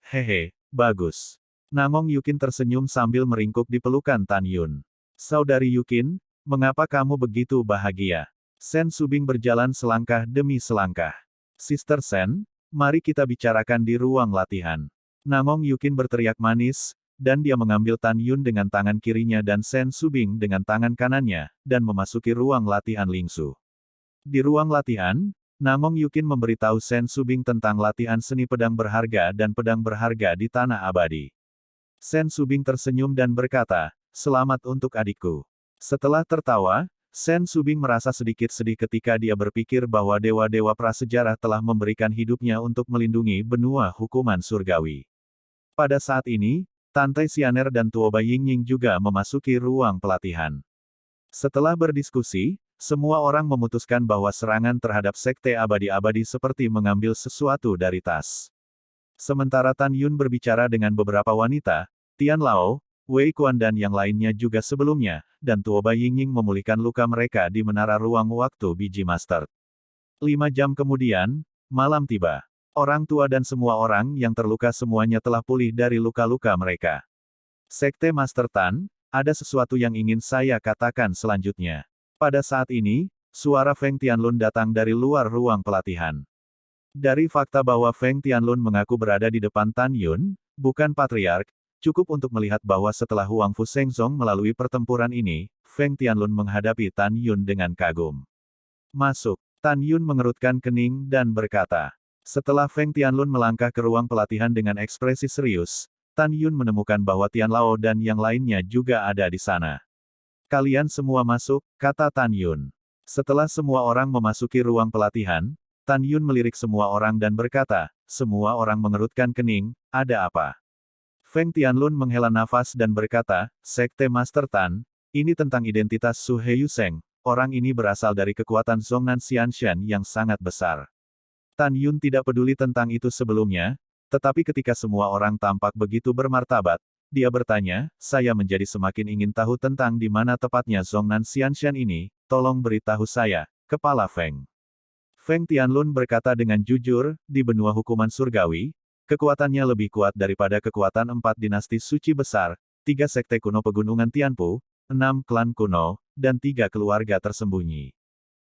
hehe, bagus. Namong Yukin tersenyum sambil meringkuk di pelukan Tan Yun. Saudari Yukin, mengapa kamu begitu bahagia? Sen Subing berjalan selangkah demi selangkah. Sister Sen, mari kita bicarakan di ruang latihan. Namong Yukin berteriak manis, dan dia mengambil Tan Yun dengan tangan kirinya dan Sen Subing dengan tangan kanannya, dan memasuki ruang latihan Lingsu. Di ruang latihan, Namong Yukin memberitahu Sen Subing tentang latihan seni pedang berharga dan pedang berharga di Tanah Abadi. Sen Subing tersenyum dan berkata, selamat untuk adikku. Setelah tertawa, Sen Subing merasa sedikit sedih ketika dia berpikir bahwa dewa-dewa prasejarah telah memberikan hidupnya untuk melindungi benua hukuman surgawi. Pada saat ini, Tante Xianer dan Tuoba Yingying juga memasuki ruang pelatihan. Setelah berdiskusi, semua orang memutuskan bahwa serangan terhadap Sekte Abadi-Abadi seperti mengambil sesuatu dari tas. Sementara Tan Yun berbicara dengan beberapa wanita, Tian Lao, Wei Kuan dan yang lainnya juga sebelumnya, dan Tuoba Yingying memulihkan luka mereka di menara ruang waktu biji master. 5 jam kemudian, malam tiba. Orang tua dan semua orang yang terluka semuanya telah pulih dari luka-luka mereka. Sekte Master Tan, ada sesuatu yang ingin saya katakan selanjutnya. Pada saat ini, suara Feng Tianlun datang dari luar ruang pelatihan. Dari fakta bahwa Feng Tianlun mengaku berada di depan Tan Yun, bukan Patriark, cukup untuk melihat bahwa setelah Huang Fu Shengzong melalui pertempuran ini, Feng Tianlun menghadapi Tan Yun dengan kagum. Masuk. Tan Yun mengerutkan kening dan berkata. Setelah Feng Tianlun melangkah ke ruang pelatihan dengan ekspresi serius, Tan Yun menemukan bahwa Tian Lao dan yang lainnya juga ada di sana. Kalian semua masuk, kata Tan Yun. Setelah semua orang memasuki ruang pelatihan, Tan Yun melirik semua orang dan berkata, semua orang mengerutkan kening, ada apa? Feng Tianlun menghela nafas dan berkata, Sekte Master Tan, ini tentang identitas Su Heiyuseng, orang ini berasal dari kekuatan Zhongnan Xianshan yang sangat besar. Tan Yun tidak peduli tentang itu sebelumnya, tetapi ketika semua orang tampak begitu bermartabat, dia bertanya, saya menjadi semakin ingin tahu tentang di mana tepatnya Zhongnan Xianshan ini, tolong beritahu saya, Kepala Feng. Feng Tianlun berkata dengan jujur, di benua hukuman surgawi, kekuatannya lebih kuat daripada kekuatan 4 dinasti suci besar, 3 sekte kuno pegunungan Tianpu, 6 klan kuno, dan 3 keluarga tersembunyi.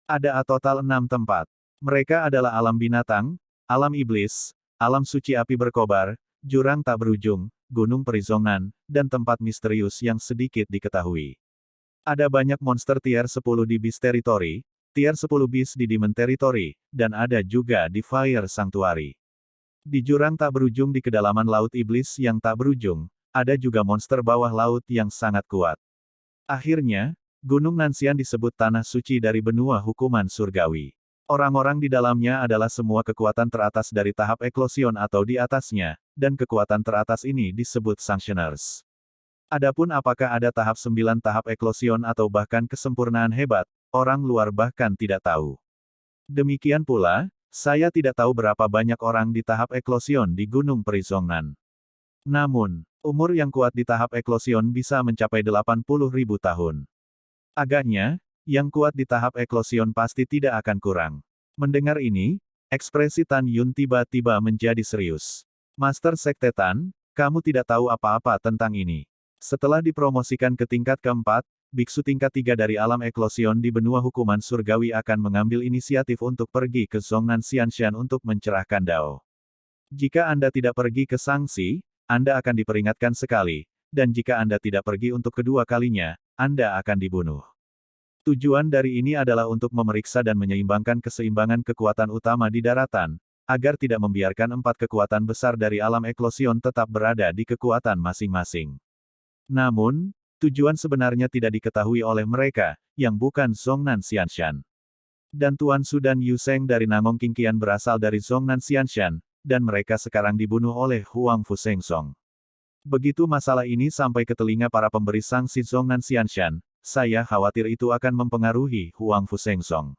Ada total 6 tempat. Mereka adalah alam binatang, alam iblis, alam suci api berkobar, jurang tak berujung, gunung perizongan, dan tempat misterius yang sedikit diketahui. Ada banyak monster tier 10 di Beast Territory, tier 10 Beast di Demon Territory, dan ada juga di Fire Sanctuary. Di jurang tak berujung di kedalaman laut iblis yang tak berujung, ada juga monster bawah laut yang sangat kuat. Akhirnya, Gunung Nanxian disebut tanah suci dari benua hukuman surgawi. Orang-orang di dalamnya adalah semua kekuatan teratas dari tahap eklosion atau di atasnya, dan kekuatan teratas ini disebut Sanctioners. Adapun apakah ada tahap 9 tahap eklosion atau bahkan kesempurnaan hebat, orang luar bahkan tidak tahu. Demikian pula, saya tidak tahu berapa banyak orang di tahap eklosion di Gunung Perizongan. Namun, umur yang kuat di tahap eklosion bisa mencapai 80.000 tahun. Agaknya, yang kuat di tahap eklosion pasti tidak akan kurang. Mendengar ini, ekspresi Tan Yun tiba-tiba menjadi serius. Master Sekte Tan, kamu tidak tahu apa-apa tentang ini. Setelah dipromosikan ke tingkat keempat, biksu tingkat 3 dari alam eklosion di benua hukuman surgawi akan mengambil inisiatif untuk pergi ke Zhongnan Xianshan untuk mencerahkan Dao. Jika Anda tidak pergi ke Sangxi, Anda akan diperingatkan sekali, dan jika Anda tidak pergi untuk kedua kalinya, Anda akan dibunuh. Tujuan dari ini adalah untuk memeriksa dan menyeimbangkan keseimbangan kekuatan utama di daratan, agar tidak membiarkan 4 kekuatan besar dari alam eklosion tetap berada di kekuatan masing-masing. Namun, tujuan sebenarnya tidak diketahui oleh mereka, yang bukan Zhongnan Xianshan. Dan Tuan Su dan Yu Sheng dari Nangong Qingqian berasal dari Zhongnan Xianshan, dan mereka sekarang dibunuh oleh Huang Fu Shengsong. Begitu masalah ini sampai ke telinga para pemberi sanksi Zhongnan Xianshan, saya khawatir itu akan mempengaruhi Huang Fu Shengsong.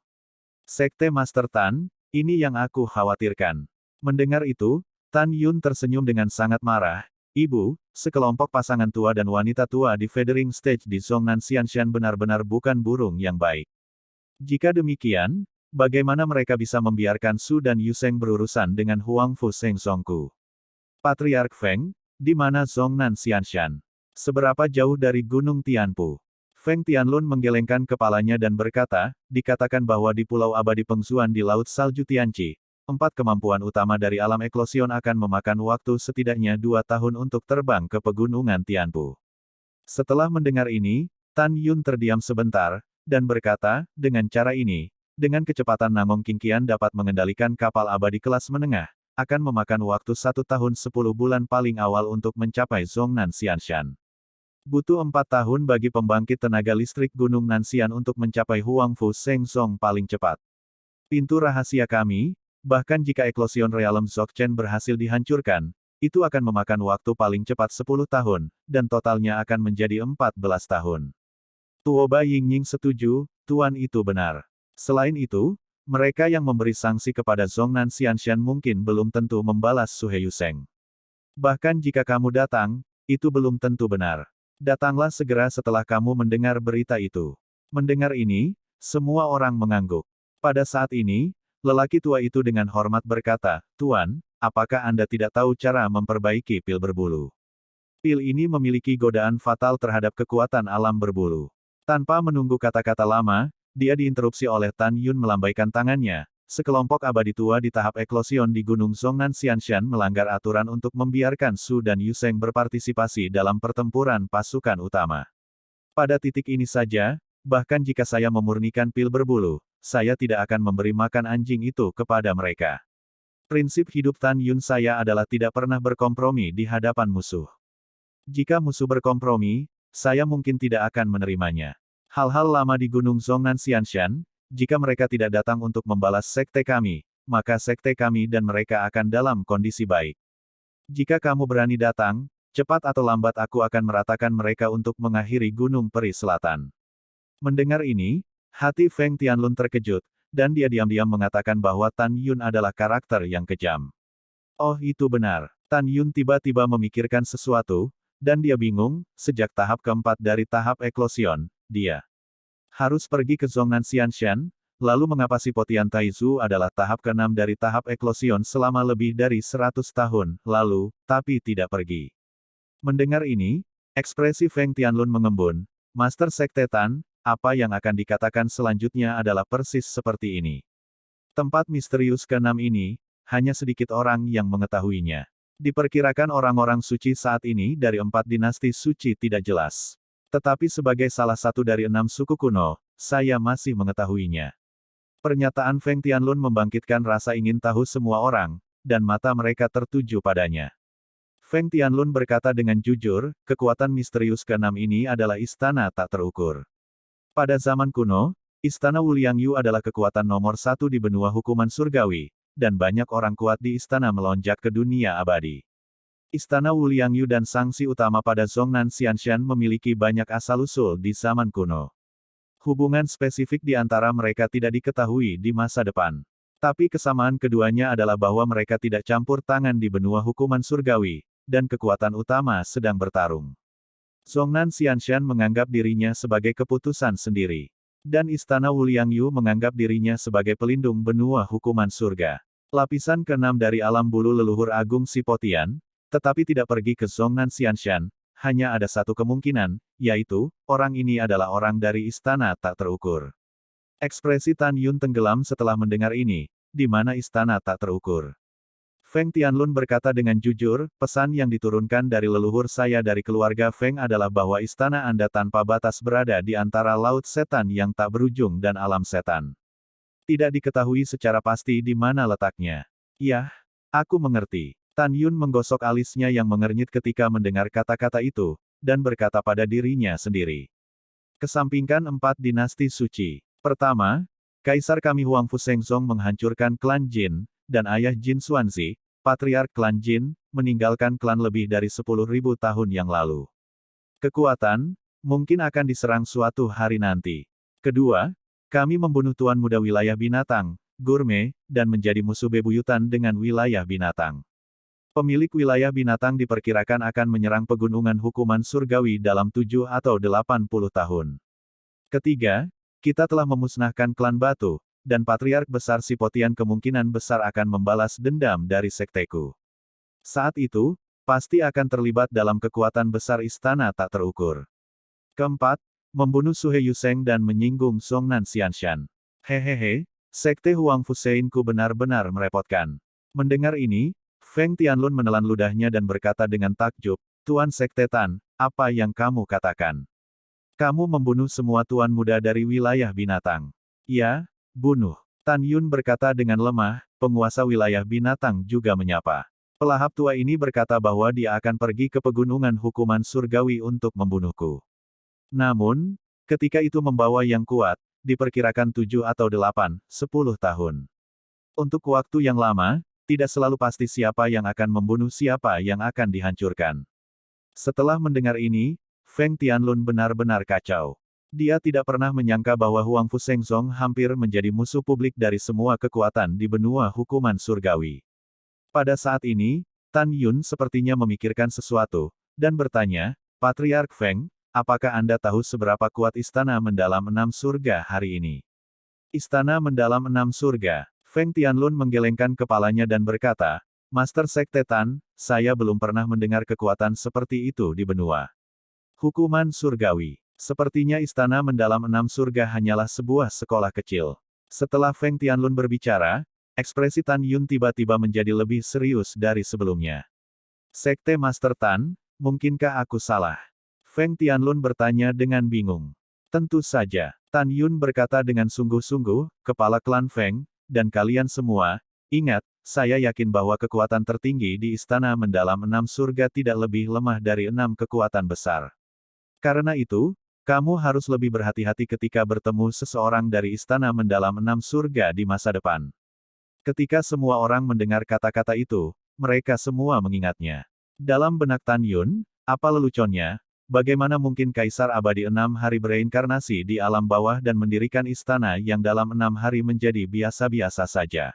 Sekte Master Tan, ini yang aku khawatirkan. Mendengar itu, Tan Yun tersenyum dengan sangat marah. Ibu, sekelompok pasangan tua dan wanita tua di Feathering Stage di Zhongnan Xianshan benar-benar bukan burung yang baik. Jika demikian, bagaimana mereka bisa membiarkan Su dan Yu Sheng berurusan dengan Huang Fu Shengsongku? Patriark Feng, di mana Zhongnan Xianshan? Seberapa jauh dari Gunung Tianpu? Feng Tianlun menggelengkan kepalanya dan berkata, dikatakan bahwa di Pulau Abadi Pengzuan di Laut Salju Tianqi, 4 kemampuan utama dari alam eklosion akan memakan waktu setidaknya 2 tahun untuk terbang ke pegunungan Tianpu. Setelah mendengar ini, Tan Yun terdiam sebentar, dan berkata, dengan cara ini, dengan kecepatan Nangong Qingqian dapat mengendalikan kapal abadi kelas menengah, akan memakan waktu 1 tahun 10 bulan paling awal untuk mencapai Zhongnan Xianshan. Butuh 4 tahun bagi pembangkit tenaga listrik Gunung Nanxian untuk mencapai Huang Fu Shengsong paling cepat. Pintu rahasia kami, bahkan jika eklosion Realm Dzogchen berhasil dihancurkan, itu akan memakan waktu paling cepat 10 tahun, dan totalnya akan menjadi 14 tahun. Tuoba Yingying setuju, Tuan itu benar. Selain itu, mereka yang memberi sanksi kepada Zhongnan Xianshan mungkin belum tentu membalas Su Heiyuseng. Bahkan jika kamu datang, itu belum tentu benar. Datanglah segera setelah kamu mendengar berita itu. Mendengar ini, semua orang mengangguk. Pada saat ini, lelaki tua itu dengan hormat berkata, Tuan, apakah Anda tidak tahu cara memperbaiki pil berbulu? Pil ini memiliki godaan fatal terhadap kekuatan alam berbulu. Tanpa menunggu kata-kata lama, dia diinterupsi oleh Tan Yun melambaikan tangannya. Sekelompok abadi tua di tahap eklosion di Gunung Zhongnan Xianshan melanggar aturan untuk membiarkan Su dan Yu Sheng berpartisipasi dalam pertempuran pasukan utama. Pada titik ini saja, bahkan jika saya memurnikan pil berbulu, saya tidak akan memberi makan anjing itu kepada mereka. Prinsip hidup Tan Yun saya adalah tidak pernah berkompromi di hadapan musuh. Jika musuh berkompromi, saya mungkin tidak akan menerimanya. Hal-hal lama di Gunung Zhongnan Xianshan, jika mereka tidak datang untuk membalas sekte kami, maka sekte kami dan mereka akan dalam kondisi baik. Jika kamu berani datang, cepat atau lambat aku akan meratakan mereka untuk mengakhiri Gunung Peri Selatan. Mendengar ini, hati Feng Tianlun terkejut, dan dia diam-diam mengatakan bahwa Tan Yun adalah karakter yang kejam. Oh itu benar, Tan Yun tiba-tiba memikirkan sesuatu, dan dia bingung, sejak tahap keempat dari tahap eklosion, dia harus pergi ke Zhongnan Xianshan, lalu mengapa si Potian Taizu adalah tahap ke-6 dari tahap eklosion selama lebih dari 100 tahun lalu, tapi tidak pergi. Mendengar ini, ekspresi Feng Tianlun mengembun, Master Sekte Tan, apa yang akan dikatakan selanjutnya adalah persis seperti ini. Tempat misterius ke-6 ini, hanya sedikit orang yang mengetahuinya. Diperkirakan orang-orang suci saat ini dari 4 dinasti suci tidak jelas. Tetapi sebagai salah satu dari 6 suku kuno, saya masih mengetahuinya. Pernyataan Feng Tianlun membangkitkan rasa ingin tahu semua orang, dan mata mereka tertuju padanya. Feng Tianlun berkata dengan jujur, kekuatan misterius ke-6 ini adalah istana tak terukur. Pada zaman kuno, istana Wuliangyu adalah kekuatan nomor 1 di benua hukuman surgawi, dan banyak orang kuat di istana melonjak ke dunia abadi. Istana Wuliangyu dan sangsi utama pada Zhongnan Xianshan memiliki banyak asal-usul di zaman kuno. Hubungan spesifik di antara mereka tidak diketahui di masa depan. Tapi kesamaan keduanya adalah bahwa mereka tidak campur tangan di benua hukuman surgawi, dan kekuatan utama sedang bertarung. Zhongnan Xianshan menganggap dirinya sebagai keputusan sendiri. Dan Istana Wuliangyu menganggap dirinya sebagai pelindung benua hukuman surga. Lapisan ke-6 dari alam bulu leluhur agung Sipotian, tetapi tidak pergi ke Zhongnan Xianshan, hanya ada satu kemungkinan, yaitu, orang ini adalah orang dari istana tak terukur. Ekspresi Tan Yun tenggelam setelah mendengar ini, di mana istana tak terukur. Feng Tianlun berkata dengan jujur, pesan yang diturunkan dari leluhur saya dari keluarga Feng adalah bahwa istana Anda tanpa batas berada di antara laut setan yang tak berujung dan alam setan. Tidak diketahui secara pasti di mana letaknya. Yah, aku mengerti. Tan Yun menggosok alisnya yang mengernyit ketika mendengar kata-kata itu, dan berkata pada dirinya sendiri. Kesampingkan 4 dinasti suci. Pertama, Kaisar kami Huangfu Shengzong menghancurkan klan Jin, dan ayah Jin Xuanzi, patriark klan Jin, meninggalkan klan lebih dari 10.000 tahun yang lalu. Kekuatan, mungkin akan diserang suatu hari nanti. Kedua, kami membunuh Tuan Muda Wilayah Binatang, Gourmet, dan menjadi musuh bebuyutan dengan wilayah binatang. Pemilik wilayah binatang diperkirakan akan menyerang pegunungan hukuman surgawi dalam 7 atau 80 tahun. Ketiga, kita telah memusnahkan klan Batu, dan Patriark Besar Sipotian kemungkinan besar akan membalas dendam dari sekteku. Saat itu, pasti akan terlibat dalam kekuatan besar istana tak terukur. Keempat, membunuh Suhe Yuseng dan menyinggung Zhongnan Xianshan. Hehehe, sekte Huangfu Sheinku benar-benar merepotkan. Mendengar ini, Feng Tianlun menelan ludahnya dan berkata dengan takjub, Tuan Sekte Tan, apa yang kamu katakan? Kamu membunuh semua tuan muda dari wilayah binatang. Ya, bunuh. Tan Yun berkata dengan lemah, penguasa wilayah binatang juga menyapa. Pelahap tua ini berkata bahwa dia akan pergi ke pegunungan hukuman surgawi untuk membunuhku. Namun, ketika itu membawa yang kuat, diperkirakan 7 atau 8, 10 tahun. Untuk waktu yang lama, tidak selalu pasti siapa yang akan membunuh siapa yang akan dihancurkan. Setelah mendengar ini, Feng Tianlun benar-benar kacau. Dia tidak pernah menyangka bahwa Huangfu Shengzong hampir menjadi musuh publik dari semua kekuatan di benua hukuman surgawi. Pada saat ini, Tan Yun sepertinya memikirkan sesuatu, dan bertanya, Patriark Feng, apakah Anda tahu seberapa kuat istana mendalam 6 surga hari ini? Istana mendalam 6 surga. Feng Tianlun menggelengkan kepalanya dan berkata, Master Sekte Tan, saya belum pernah mendengar kekuatan seperti itu di benua hukuman surgawi. Sepertinya istana mendalam 6 surga hanyalah sebuah sekolah kecil. Setelah Feng Tianlun berbicara, ekspresi Tan Yun tiba-tiba menjadi lebih serius dari sebelumnya. Sekte Master Tan, mungkinkah aku salah? Feng Tianlun bertanya dengan bingung. Tentu saja, Tan Yun berkata dengan sungguh-sungguh, kepala klan Feng, dan kalian semua, ingat, saya yakin bahwa kekuatan tertinggi di istana mendalam 6 surga tidak lebih lemah dari 6 kekuatan besar. Karena itu, kamu harus lebih berhati-hati ketika bertemu seseorang dari istana mendalam 6 surga di masa depan. Ketika semua orang mendengar kata-kata itu, mereka semua mengingatnya. Dalam benak Tan Yun, apa leluconnya, bagaimana mungkin Kaisar Abadi 6 hari bereinkarnasi di alam bawah dan mendirikan istana yang dalam 6 hari menjadi biasa-biasa saja.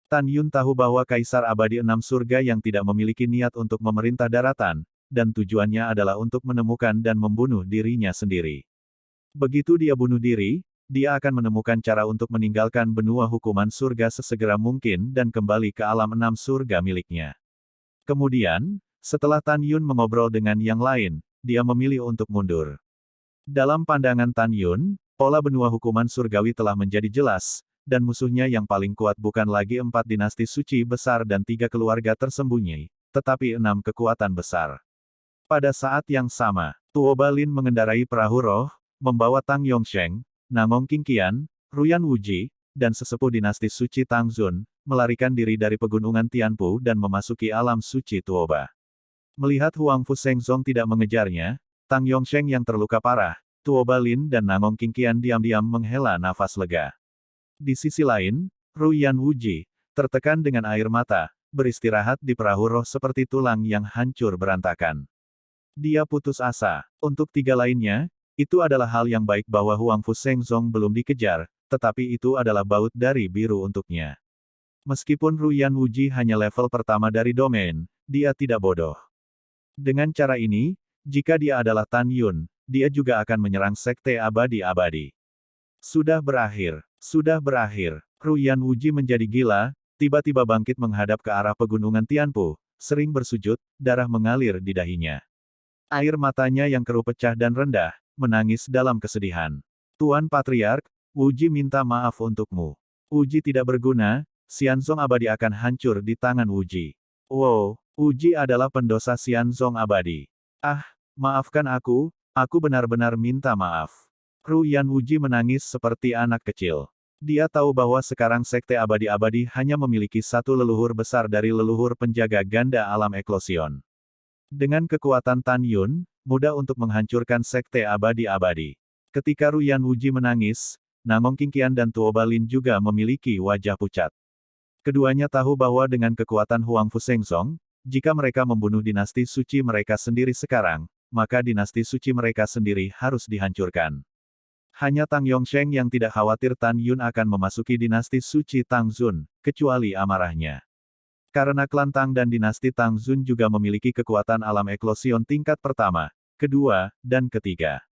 Tan Yun tahu bahwa Kaisar Abadi 6 surga yang tidak memiliki niat untuk memerintah daratan, dan tujuannya adalah untuk menemukan dan membunuh dirinya sendiri. Begitu dia bunuh diri, dia akan menemukan cara untuk meninggalkan benua hukuman surga sesegera mungkin dan kembali ke alam 6 surga miliknya. Kemudian, setelah Tan Yun mengobrol dengan yang lain, dia memilih untuk mundur. Dalam pandangan Tan Yun, pola benua hukuman surgawi telah menjadi jelas, dan musuhnya yang paling kuat bukan lagi 4 dinasti suci besar dan 3 keluarga tersembunyi, tetapi 6 kekuatan besar. Pada saat yang sama, Tuo Balin mengendarai perahu roh, membawa Tang Yongsheng, Nangong Qingqian, Ruyan Wuji, dan sesepuh dinasti suci Tang Zun, melarikan diri dari pegunungan Tianpu dan memasuki alam suci Tuoba. Melihat Huangfu Shengzong tidak mengejarnya, Tang Yongsheng yang terluka parah, Tuo Balin dan Nangong Qingqian diam-diam menghela nafas lega. Di sisi lain, Ruyan Wuji, tertekan dengan air mata, beristirahat di perahu roh seperti tulang yang hancur berantakan. Dia putus asa. Untuk 3 lainnya, itu adalah hal yang baik bahwa Huangfu Shengzong belum dikejar, tetapi itu adalah baut dari biru untuknya. Meskipun Ruyan Wuji hanya level pertama dari domain, dia tidak bodoh. Dengan cara ini, jika dia adalah Tan Yun, dia juga akan menyerang Sekte Abadi-Abadi. Sudah berakhir. Sudah berakhir. Ruyan Wuji menjadi gila, tiba-tiba bangkit menghadap ke arah pegunungan Tianpu, sering bersujud, darah mengalir di dahinya. Air matanya yang keruh pecah dan rendah, menangis dalam kesedihan. Tuan Patriark, Wuji minta maaf untukmu. Wuji tidak berguna, Xianzong Abadi akan hancur di tangan Wuji. Wow, Wuji adalah pendosa Xianzong Abadi. Ah, maafkan aku benar-benar minta maaf. Ruyan Wuji menangis seperti anak kecil. Dia tahu bahwa sekarang Sekte Abadi-Abadi hanya memiliki satu leluhur besar dari leluhur penjaga ganda alam eklosion. Dengan kekuatan Tan Yun, mudah untuk menghancurkan Sekte Abadi-Abadi. Ketika Ruyan Wuji menangis, Nangong Qingqian dan Tuo Balin juga memiliki wajah pucat. Keduanya tahu bahwa dengan kekuatan Huangfu Shengzong, jika mereka membunuh dinasti suci mereka sendiri sekarang, maka dinasti suci mereka sendiri harus dihancurkan. Hanya Tang Yongsheng yang tidak khawatir Tan Yun akan memasuki dinasti suci Tang Zun, kecuali amarahnya. Karena klan Tang dan dinasti Tang Zun juga memiliki kekuatan alam eklosion tingkat pertama, kedua, dan ketiga.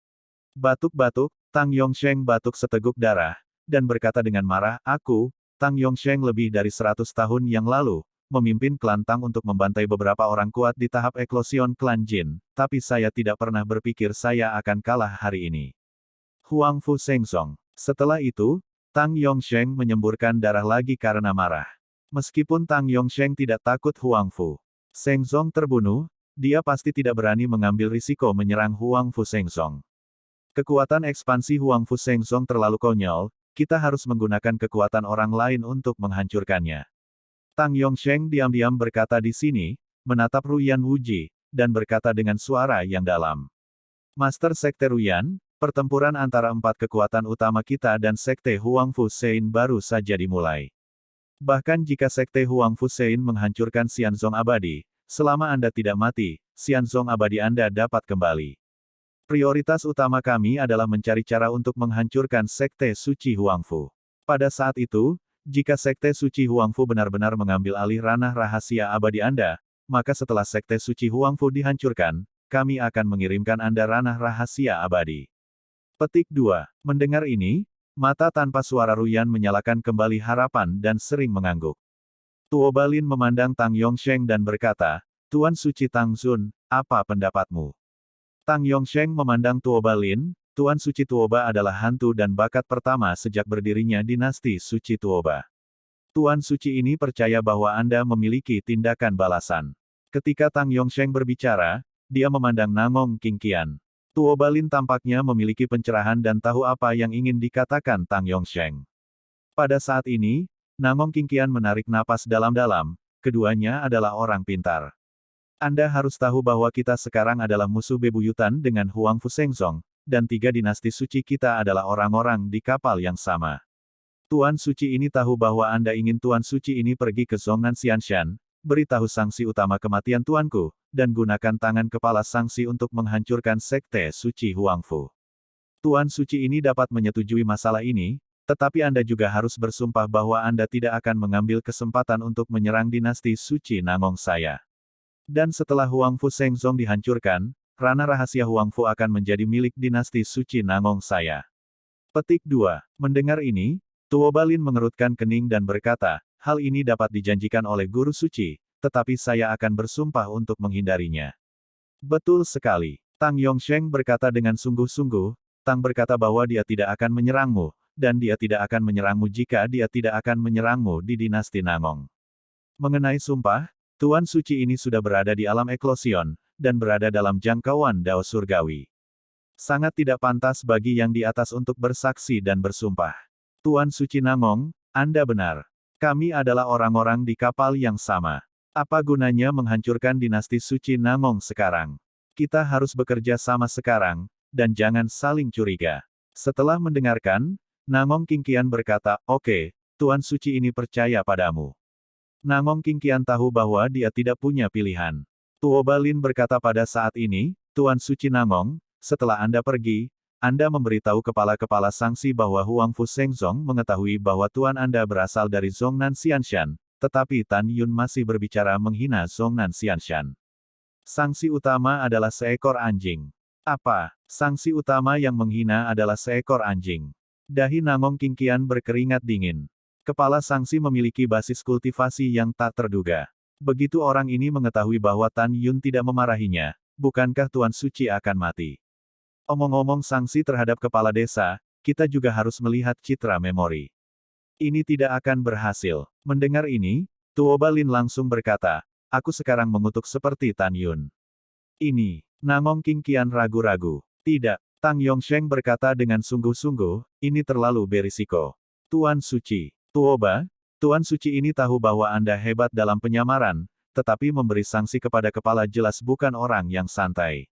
Batuk-batuk, Tang Yongsheng batuk seteguk darah, dan berkata dengan marah, aku, Tang Yongsheng lebih dari 100 tahun yang lalu, memimpin klan Tang untuk membantai beberapa orang kuat di tahap eklosion klan Jin, tapi saya tidak pernah berpikir saya akan kalah hari ini. Huangfu Shengzong. Setelah itu, Tang Yongsheng menyemburkan darah lagi karena marah. Meskipun Tang Yongsheng tidak takut Huangfu Shengzong terbunuh, dia pasti tidak berani mengambil risiko menyerang Huangfu Shengzong. Kekuatan ekspansi Huangfu Shengzong terlalu konyol, kita harus menggunakan kekuatan orang lain untuk menghancurkannya. Tang Yongsheng diam-diam berkata di sini, menatap Ruyan Wuji, dan berkata dengan suara yang dalam. Master Sekte Ruyan, pertempuran antara 4 kekuatan utama kita dan Sekte Huangfu Shein baru saja dimulai. Bahkan jika Sekte Huangfu Shein menghancurkan Xianzong Abadi, selama Anda tidak mati, Xianzong Abadi Anda dapat kembali. Prioritas utama kami adalah mencari cara untuk menghancurkan Sekte Suci Huangfu. Pada saat itu, jika Sekte Suci Huangfu benar-benar mengambil alih ranah rahasia abadi Anda, maka setelah Sekte Suci Huangfu dihancurkan, kami akan mengirimkan Anda ranah rahasia abadi. Petik 2. Mendengar ini, mata tanpa suara Ruyan menyalakan kembali harapan dan sering mengangguk. Tuo Balin memandang Tang Yongsheng dan berkata, Tuan Suci Tang Zun, apa pendapatmu? Tang Yongsheng memandang Tuo Balin, Tuan Suci Tuoba adalah hantu dan bakat pertama sejak berdirinya dinasti Suci Tuoba. Tuan Suci ini percaya bahwa Anda memiliki tindakan balasan. Ketika Tang Yongsheng berbicara, dia memandang Nangong Qingqian. Tuo Balin tampaknya memiliki pencerahan dan tahu apa yang ingin dikatakan Tang Yongsheng. Pada saat ini, Nangong Qingqian menarik napas dalam-dalam, keduanya adalah orang pintar. Anda harus tahu bahwa kita sekarang adalah musuh bebuyutan dengan Huangfu Shengzong, dan 3 dinasti suci kita adalah orang-orang di kapal yang sama. Tuan Suci ini tahu bahwa Anda ingin Tuan Suci ini pergi ke Zhongnan Xianshan, beritahu sanksi utama kematian Tuanku, dan gunakan tangan kepala sanksi untuk menghancurkan Sekte Suci Huangfu. Tuan Suci ini dapat menyetujui masalah ini, tetapi Anda juga harus bersumpah bahwa Anda tidak akan mengambil kesempatan untuk menyerang dinasti Suci Nangong saya. Dan setelah Huangfu Shengzong dihancurkan, ranah rahasia Huangfu akan menjadi milik dinasti Suci Nangong saya. Petik 2. Mendengar ini, Tuo Balin mengerutkan kening dan berkata, hal ini dapat dijanjikan oleh Guru Suci, tetapi saya akan bersumpah untuk menghindarinya. Betul sekali. Tang Yongsheng berkata dengan sungguh-sungguh, Tang berkata bahwa dia tidak akan menyerangmu, dan dia tidak akan menyerangmu jika dia tidak akan menyerangmu di dinasti Nangong. Mengenai sumpah, Tuan Suci ini sudah berada di alam eklosion, dan berada dalam jangkauan Dao Surgawi. Sangat tidak pantas bagi yang di atas untuk bersaksi dan bersumpah. Tuan Suci Nangong, Anda benar. Kami adalah orang-orang di kapal yang sama. Apa gunanya menghancurkan dinasti suci Nangong sekarang? Kita harus bekerja sama sekarang, dan jangan saling curiga. Setelah mendengarkan, Nangong Kingqian berkata, "Oke, Tuan Suci ini percaya padamu." Nangong Kingqian tahu bahwa dia tidak punya pilihan. Tuoba Lin berkata pada saat ini, "Tuan Suci Nangong, setelah Anda pergi, Anda memberitahu kepala-kepala sangsi bahwa Huang Fu Shengzong mengetahui bahwa Tuan Anda berasal dari Zhongnan Xianshan, tetapi Tan Yun masih berbicara menghina Zhongnan Xianshan. Sanksi utama adalah seekor anjing." Apa? Sanksi utama yang menghina adalah seekor anjing. Dahi Nangong Kingqian berkeringat dingin. Kepala sangsi memiliki basis kultivasi yang tak terduga. Begitu orang ini mengetahui bahwa Tan Yun tidak memarahinya, bukankah Tuan Suci akan mati? Omong-omong sanksi terhadap kepala desa, kita juga harus melihat citra memori. Ini tidak akan berhasil. Mendengar ini, Tuoba Lin langsung berkata, "Aku sekarang mengutuk seperti Tan Yun." Ini, Nangong Kingqian ragu-ragu. Tidak, Tang Yongsheng berkata dengan sungguh-sungguh, "Ini terlalu berisiko." Tuan Suci, Tuoba, Tuan Suci ini tahu bahwa Anda hebat dalam penyamaran, tetapi memberi sanksi kepada kepala jelas bukan orang yang santai.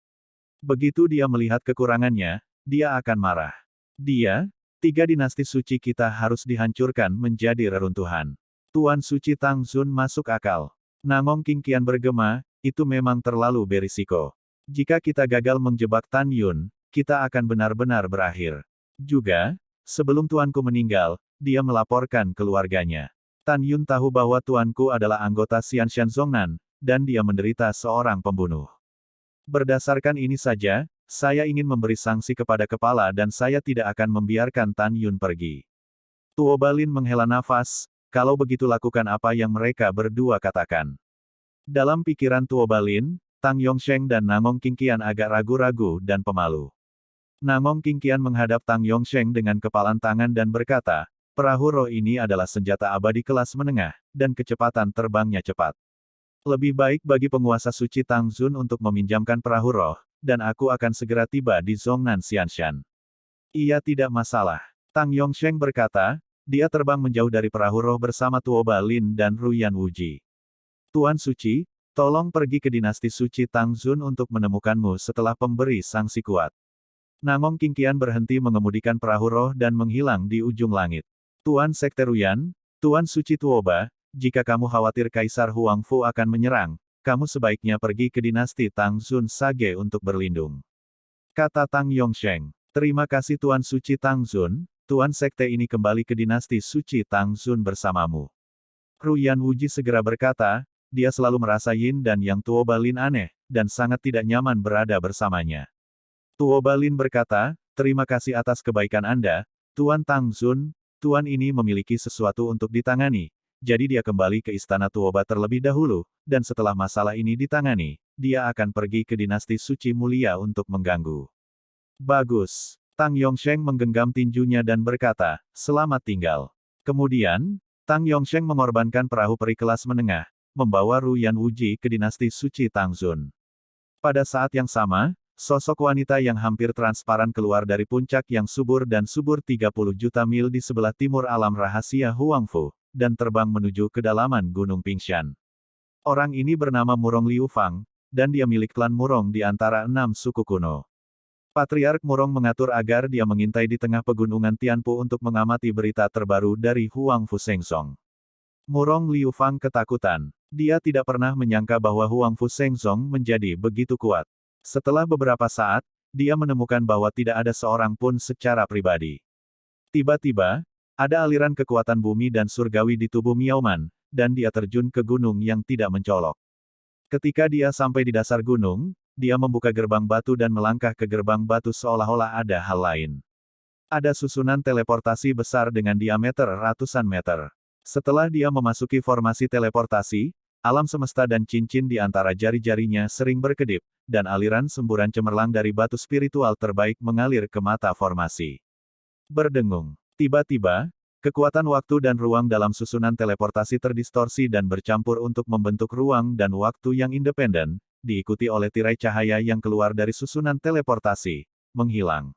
Begitu dia melihat kekurangannya, dia akan marah. Dia, 3 dinasti suci kita harus dihancurkan menjadi reruntuhan. Tuan Suci Tang Zun masuk akal. Nangong Kingqian bergema, itu memang terlalu berisiko. Jika kita gagal menjebak Tan Yun, kita akan benar-benar berakhir. Juga, sebelum tuanku meninggal, dia melaporkan keluarganya. Tan Yun tahu bahwa tuanku adalah anggota Xianshan Zhongnan, dan dia menderita seorang pembunuh. Berdasarkan ini saja, saya ingin memberi sanksi kepada kepala dan saya tidak akan membiarkan Tan Yun pergi. Tuoba Lin menghela nafas, kalau begitu lakukan apa yang mereka berdua katakan. Dalam pikiran Tuoba Lin, Tang Yongsheng dan Nangong Kingqian agak ragu-ragu dan pemalu. Nangong Kingqian menghadap Tang Yongsheng dengan kepalan tangan dan berkata, "Perahu roh ini adalah senjata abadi kelas menengah, dan kecepatan terbangnya cepat. Lebih baik bagi penguasa suci Tang Zun untuk meminjamkan perahu roh, dan aku akan segera tiba di Zhongnan Xianshan." "Iya, tidak masalah." Tang Yongsheng berkata, dia terbang menjauh dari perahu roh bersama Tuoba Lin dan Ruyan Wuji. "Tuan Suci, tolong pergi ke dinasti suci Tang Zun untuk menemukanmu setelah pemberi sanksi kuat." Nangong Kingqian berhenti mengemudikan perahu roh dan menghilang di ujung langit. "Tuan Sekte Ruyan, Tuan Suci Tuoba, jika kamu khawatir Kaisar Huang Fu akan menyerang, kamu sebaiknya pergi ke dinasti Tang Zun Sage untuk berlindung," kata Tang Yongsheng. "Terima kasih Tuan Suci Tang Zun, Tuan Sekte ini kembali ke dinasti suci Tang Zun bersamamu." Ruyan Wuji segera berkata, dia selalu merasa Yin dan Yang Tuoba Lin aneh, dan sangat tidak nyaman berada bersamanya. Tuoba Lin berkata, "Terima kasih atas kebaikan Anda, Tuan Tang Zun, Tuan ini memiliki sesuatu untuk ditangani. Jadi dia kembali ke istana Tuoba terlebih dahulu, dan setelah masalah ini ditangani, dia akan pergi ke dinasti suci mulia untuk mengganggu." "Bagus." Tang Yongsheng menggenggam tinjunya dan berkata, "Selamat tinggal." Kemudian, Tang Yongsheng mengorbankan perahu peri kelas menengah, membawa Ruyan Wuji ke dinasti suci Tang Zun. Pada saat yang sama, sosok wanita yang hampir transparan keluar dari puncak yang subur dan subur 30 juta mil di sebelah timur alam rahasia Huang Fu, dan terbang menuju kedalaman Gunung Pingshan. Orang ini bernama Murong Liu Fang, dan dia milik klan Murong di antara 6 suku kuno. Patriark Murong mengatur agar dia mengintai di tengah pegunungan Tianpu untuk mengamati berita terbaru dari Huang Fu Shengzong. Murong Liu Fang ketakutan. Dia tidak pernah menyangka bahwa Huang Fu Shengzong menjadi begitu kuat. Setelah beberapa saat, dia menemukan bahwa tidak ada seorang pun secara pribadi. Tiba-tiba, ada aliran kekuatan bumi dan surgawi di tubuh Miaoman, dan dia terjun ke gunung yang tidak mencolok. Ketika dia sampai di dasar gunung, dia membuka gerbang batu dan melangkah ke gerbang batu seolah-olah ada hal lain. Ada susunan teleportasi besar dengan diameter ratusan meter. Setelah dia memasuki formasi teleportasi, alam semesta dan cincin di antara jari-jarinya sering berkedip, dan aliran semburan cemerlang dari batu spiritual terbaik mengalir ke mata formasi. Berdengung. Tiba-tiba, kekuatan waktu dan ruang dalam susunan teleportasi terdistorsi dan bercampur untuk membentuk ruang dan waktu yang independen, diikuti oleh tirai cahaya yang keluar dari susunan teleportasi, menghilang.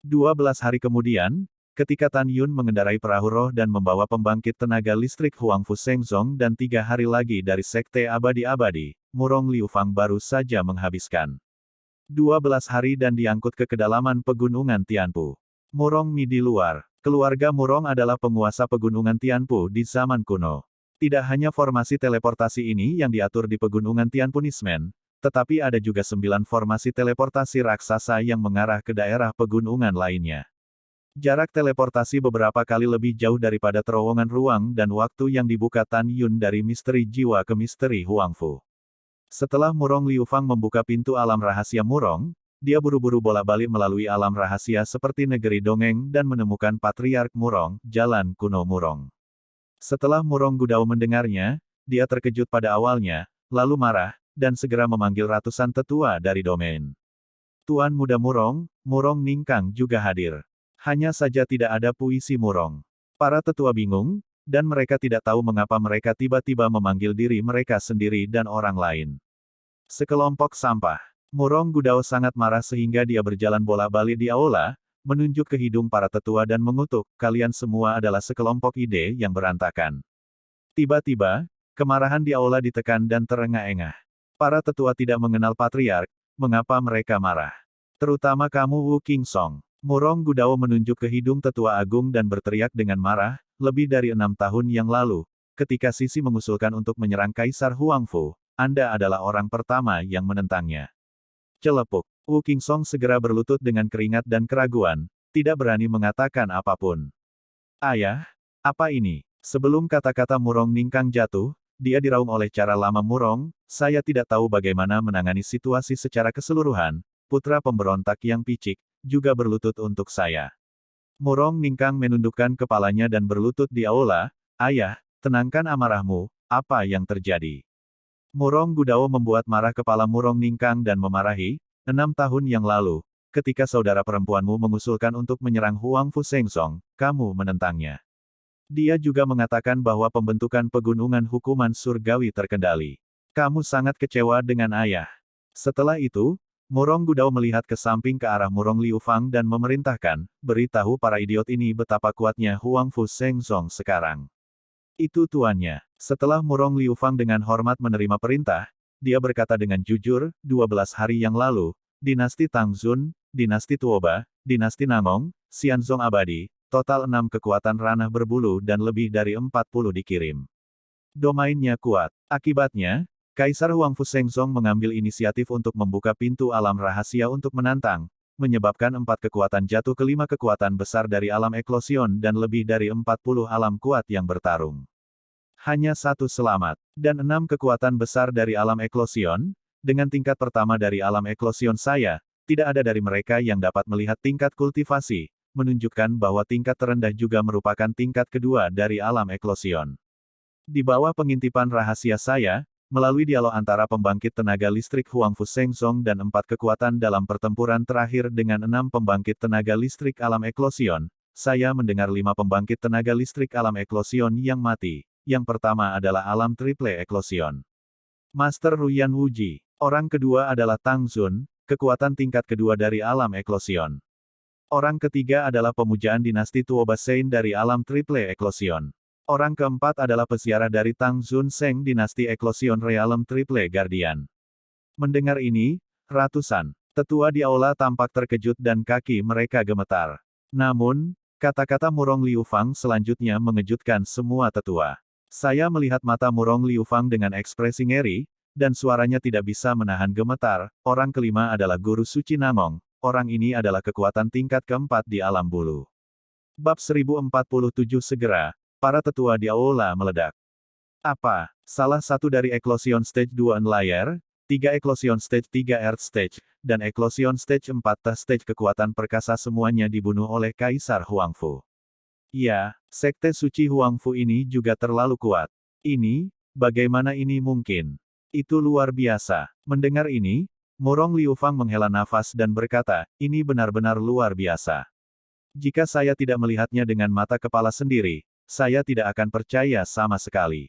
12 hari kemudian, ketika Tan Yun mengendarai perahu roh dan membawa pembangkit tenaga listrik Huangfu Shengzong dan 3 hari lagi dari Sekte Abadi-Abadi, Murong Liu Fang baru saja menghabiskan 12 hari dan diangkut ke kedalaman pegunungan Tianpu. Murong Mi di luar. Keluarga Murong adalah penguasa pegunungan Tianpu di zaman kuno. Tidak hanya formasi teleportasi ini yang diatur di pegunungan Tianpunismen, tetapi ada juga 9 formasi teleportasi raksasa yang mengarah ke daerah pegunungan lainnya. Jarak teleportasi beberapa kali lebih jauh daripada terowongan ruang dan waktu yang dibuka Tan Yun dari misteri jiwa ke misteri Huangfu. Setelah Murong Liu Fang membuka pintu alam rahasia Murong, dia buru-buru bolak-balik melalui alam rahasia seperti negeri dongeng dan menemukan Patriark Murong, Jalan Kuno Murong. Setelah Murong Gudao mendengarnya, dia terkejut pada awalnya, lalu marah, dan segera memanggil ratusan tetua dari domain. Tuan Muda Murong, Murong Ningkang juga hadir. Hanya saja tidak ada puisi Murong. Para tetua bingung, dan mereka tidak tahu mengapa mereka tiba-tiba memanggil diri mereka sendiri dan orang lain. Sekelompok sampah. Murong Gudao sangat marah sehingga dia berjalan bolak-balik di aula, menunjuk ke hidung para tetua dan mengutuk, kalian semua adalah sekelompok ide yang berantakan. Tiba-tiba, kemarahan di aula ditekan dan terengah-engah. Para tetua tidak mengenal Patriark, mengapa mereka marah? Terutama kamu Wu Qingsong. Murong Gudao menunjuk ke hidung tetua agung dan berteriak dengan marah, lebih dari 6 tahun yang lalu, ketika Sisi mengusulkan untuk menyerang Kaisar Huangfu, Anda adalah orang pertama yang menentangnya. Celepuk. Wu Qingsong segera berlutut dengan keringat dan keraguan, tidak berani mengatakan apapun. Ayah, apa ini? Sebelum kata-kata Murong Ningkang jatuh, dia diraung oleh cara lama Murong, saya tidak tahu bagaimana menangani situasi secara keseluruhan, putra pemberontak yang picik, juga berlutut untuk saya. Murong Ningkang menundukkan kepalanya dan berlutut di aula, ayah, tenangkan amarahmu, apa yang terjadi? Murong Gudao membuat marah kepala Murong Ningkang dan memarahi, 6 tahun yang lalu, ketika saudara perempuanmu mengusulkan untuk menyerang Huangfu Shengzong, kamu menentangnya. Dia juga mengatakan bahwa pembentukan pegunungan hukuman surgawi terkendali. Kamu sangat kecewa dengan ayah. Setelah itu, Murong Gudao melihat ke samping ke arah Murong Liu Fang dan memerintahkan, beritahu para idiot ini betapa kuatnya Huangfu Shengzong sekarang. Itu tuannya. Setelah Murong Liu Fang dengan hormat menerima perintah, dia berkata dengan jujur, 12 hari yang lalu, dinasti Tangzun, dinasti Tuoba, dinasti Nangong, Xianzong Abadi, total 6 kekuatan ranah berbulu dan lebih dari 40 dikirim. Domainnya kuat. Akibatnya, Kaisar Huangfu Shengzong mengambil inisiatif untuk membuka pintu alam rahasia untuk menantang, menyebabkan 4 kekuatan jatuh ke 5 kekuatan besar dari alam eklosion dan lebih dari 40 alam kuat yang bertarung. Hanya 1 selamat, dan 6 kekuatan besar dari alam eklosion, dengan tingkat pertama dari alam eklosion saya, tidak ada dari mereka yang dapat melihat tingkat kultivasi, menunjukkan bahwa tingkat terendah juga merupakan tingkat kedua dari alam eklosion. Di bawah pengintipan rahasia saya, melalui dialog antara pembangkit tenaga listrik Huangfu Shengzong dan 4 kekuatan dalam pertempuran terakhir dengan 6 pembangkit tenaga listrik alam eklosion, saya mendengar 5 pembangkit tenaga listrik alam eklosion yang mati. Yang pertama adalah alam triple eklosion. Master Ruyan Wuji. Orang kedua adalah Tang Zun, kekuatan tingkat kedua dari alam eklosion. Orang ketiga adalah pemujaan dinasti Tuoba Sein dari alam triple eklosion. Orang keempat adalah peziarah dari Tang Zun Seng dinasti eklosion realem triple guardian. Mendengar ini, ratusan tetua di aula tampak terkejut dan kaki mereka gemetar. Namun, kata-kata Murong Liu Fang selanjutnya mengejutkan semua tetua. Saya melihat mata Murong Liu Fang dengan ekspresi ngeri, dan suaranya tidak bisa menahan gemetar. Orang kelima adalah Guru Suci Nangong, orang ini adalah kekuatan tingkat keempat di alam bulu. Bab 1047 segera, para tetua di aula meledak. Apa? Salah satu dari Eclosion Stage 2 Enlayer, 3 Eclosion Stage 3 Earth Stage, dan Eclosion Stage 4 Tah Stage kekuatan perkasa semuanya dibunuh oleh Kaisar Huangfu. Ya, Sekte Suci Huangfu ini juga terlalu kuat. Ini, bagaimana ini mungkin? Itu luar biasa. Mendengar ini, Murong Liu Fang menghela nafas dan berkata, ini benar-benar luar biasa. Jika saya tidak melihatnya dengan mata kepala sendiri, saya tidak akan percaya sama sekali.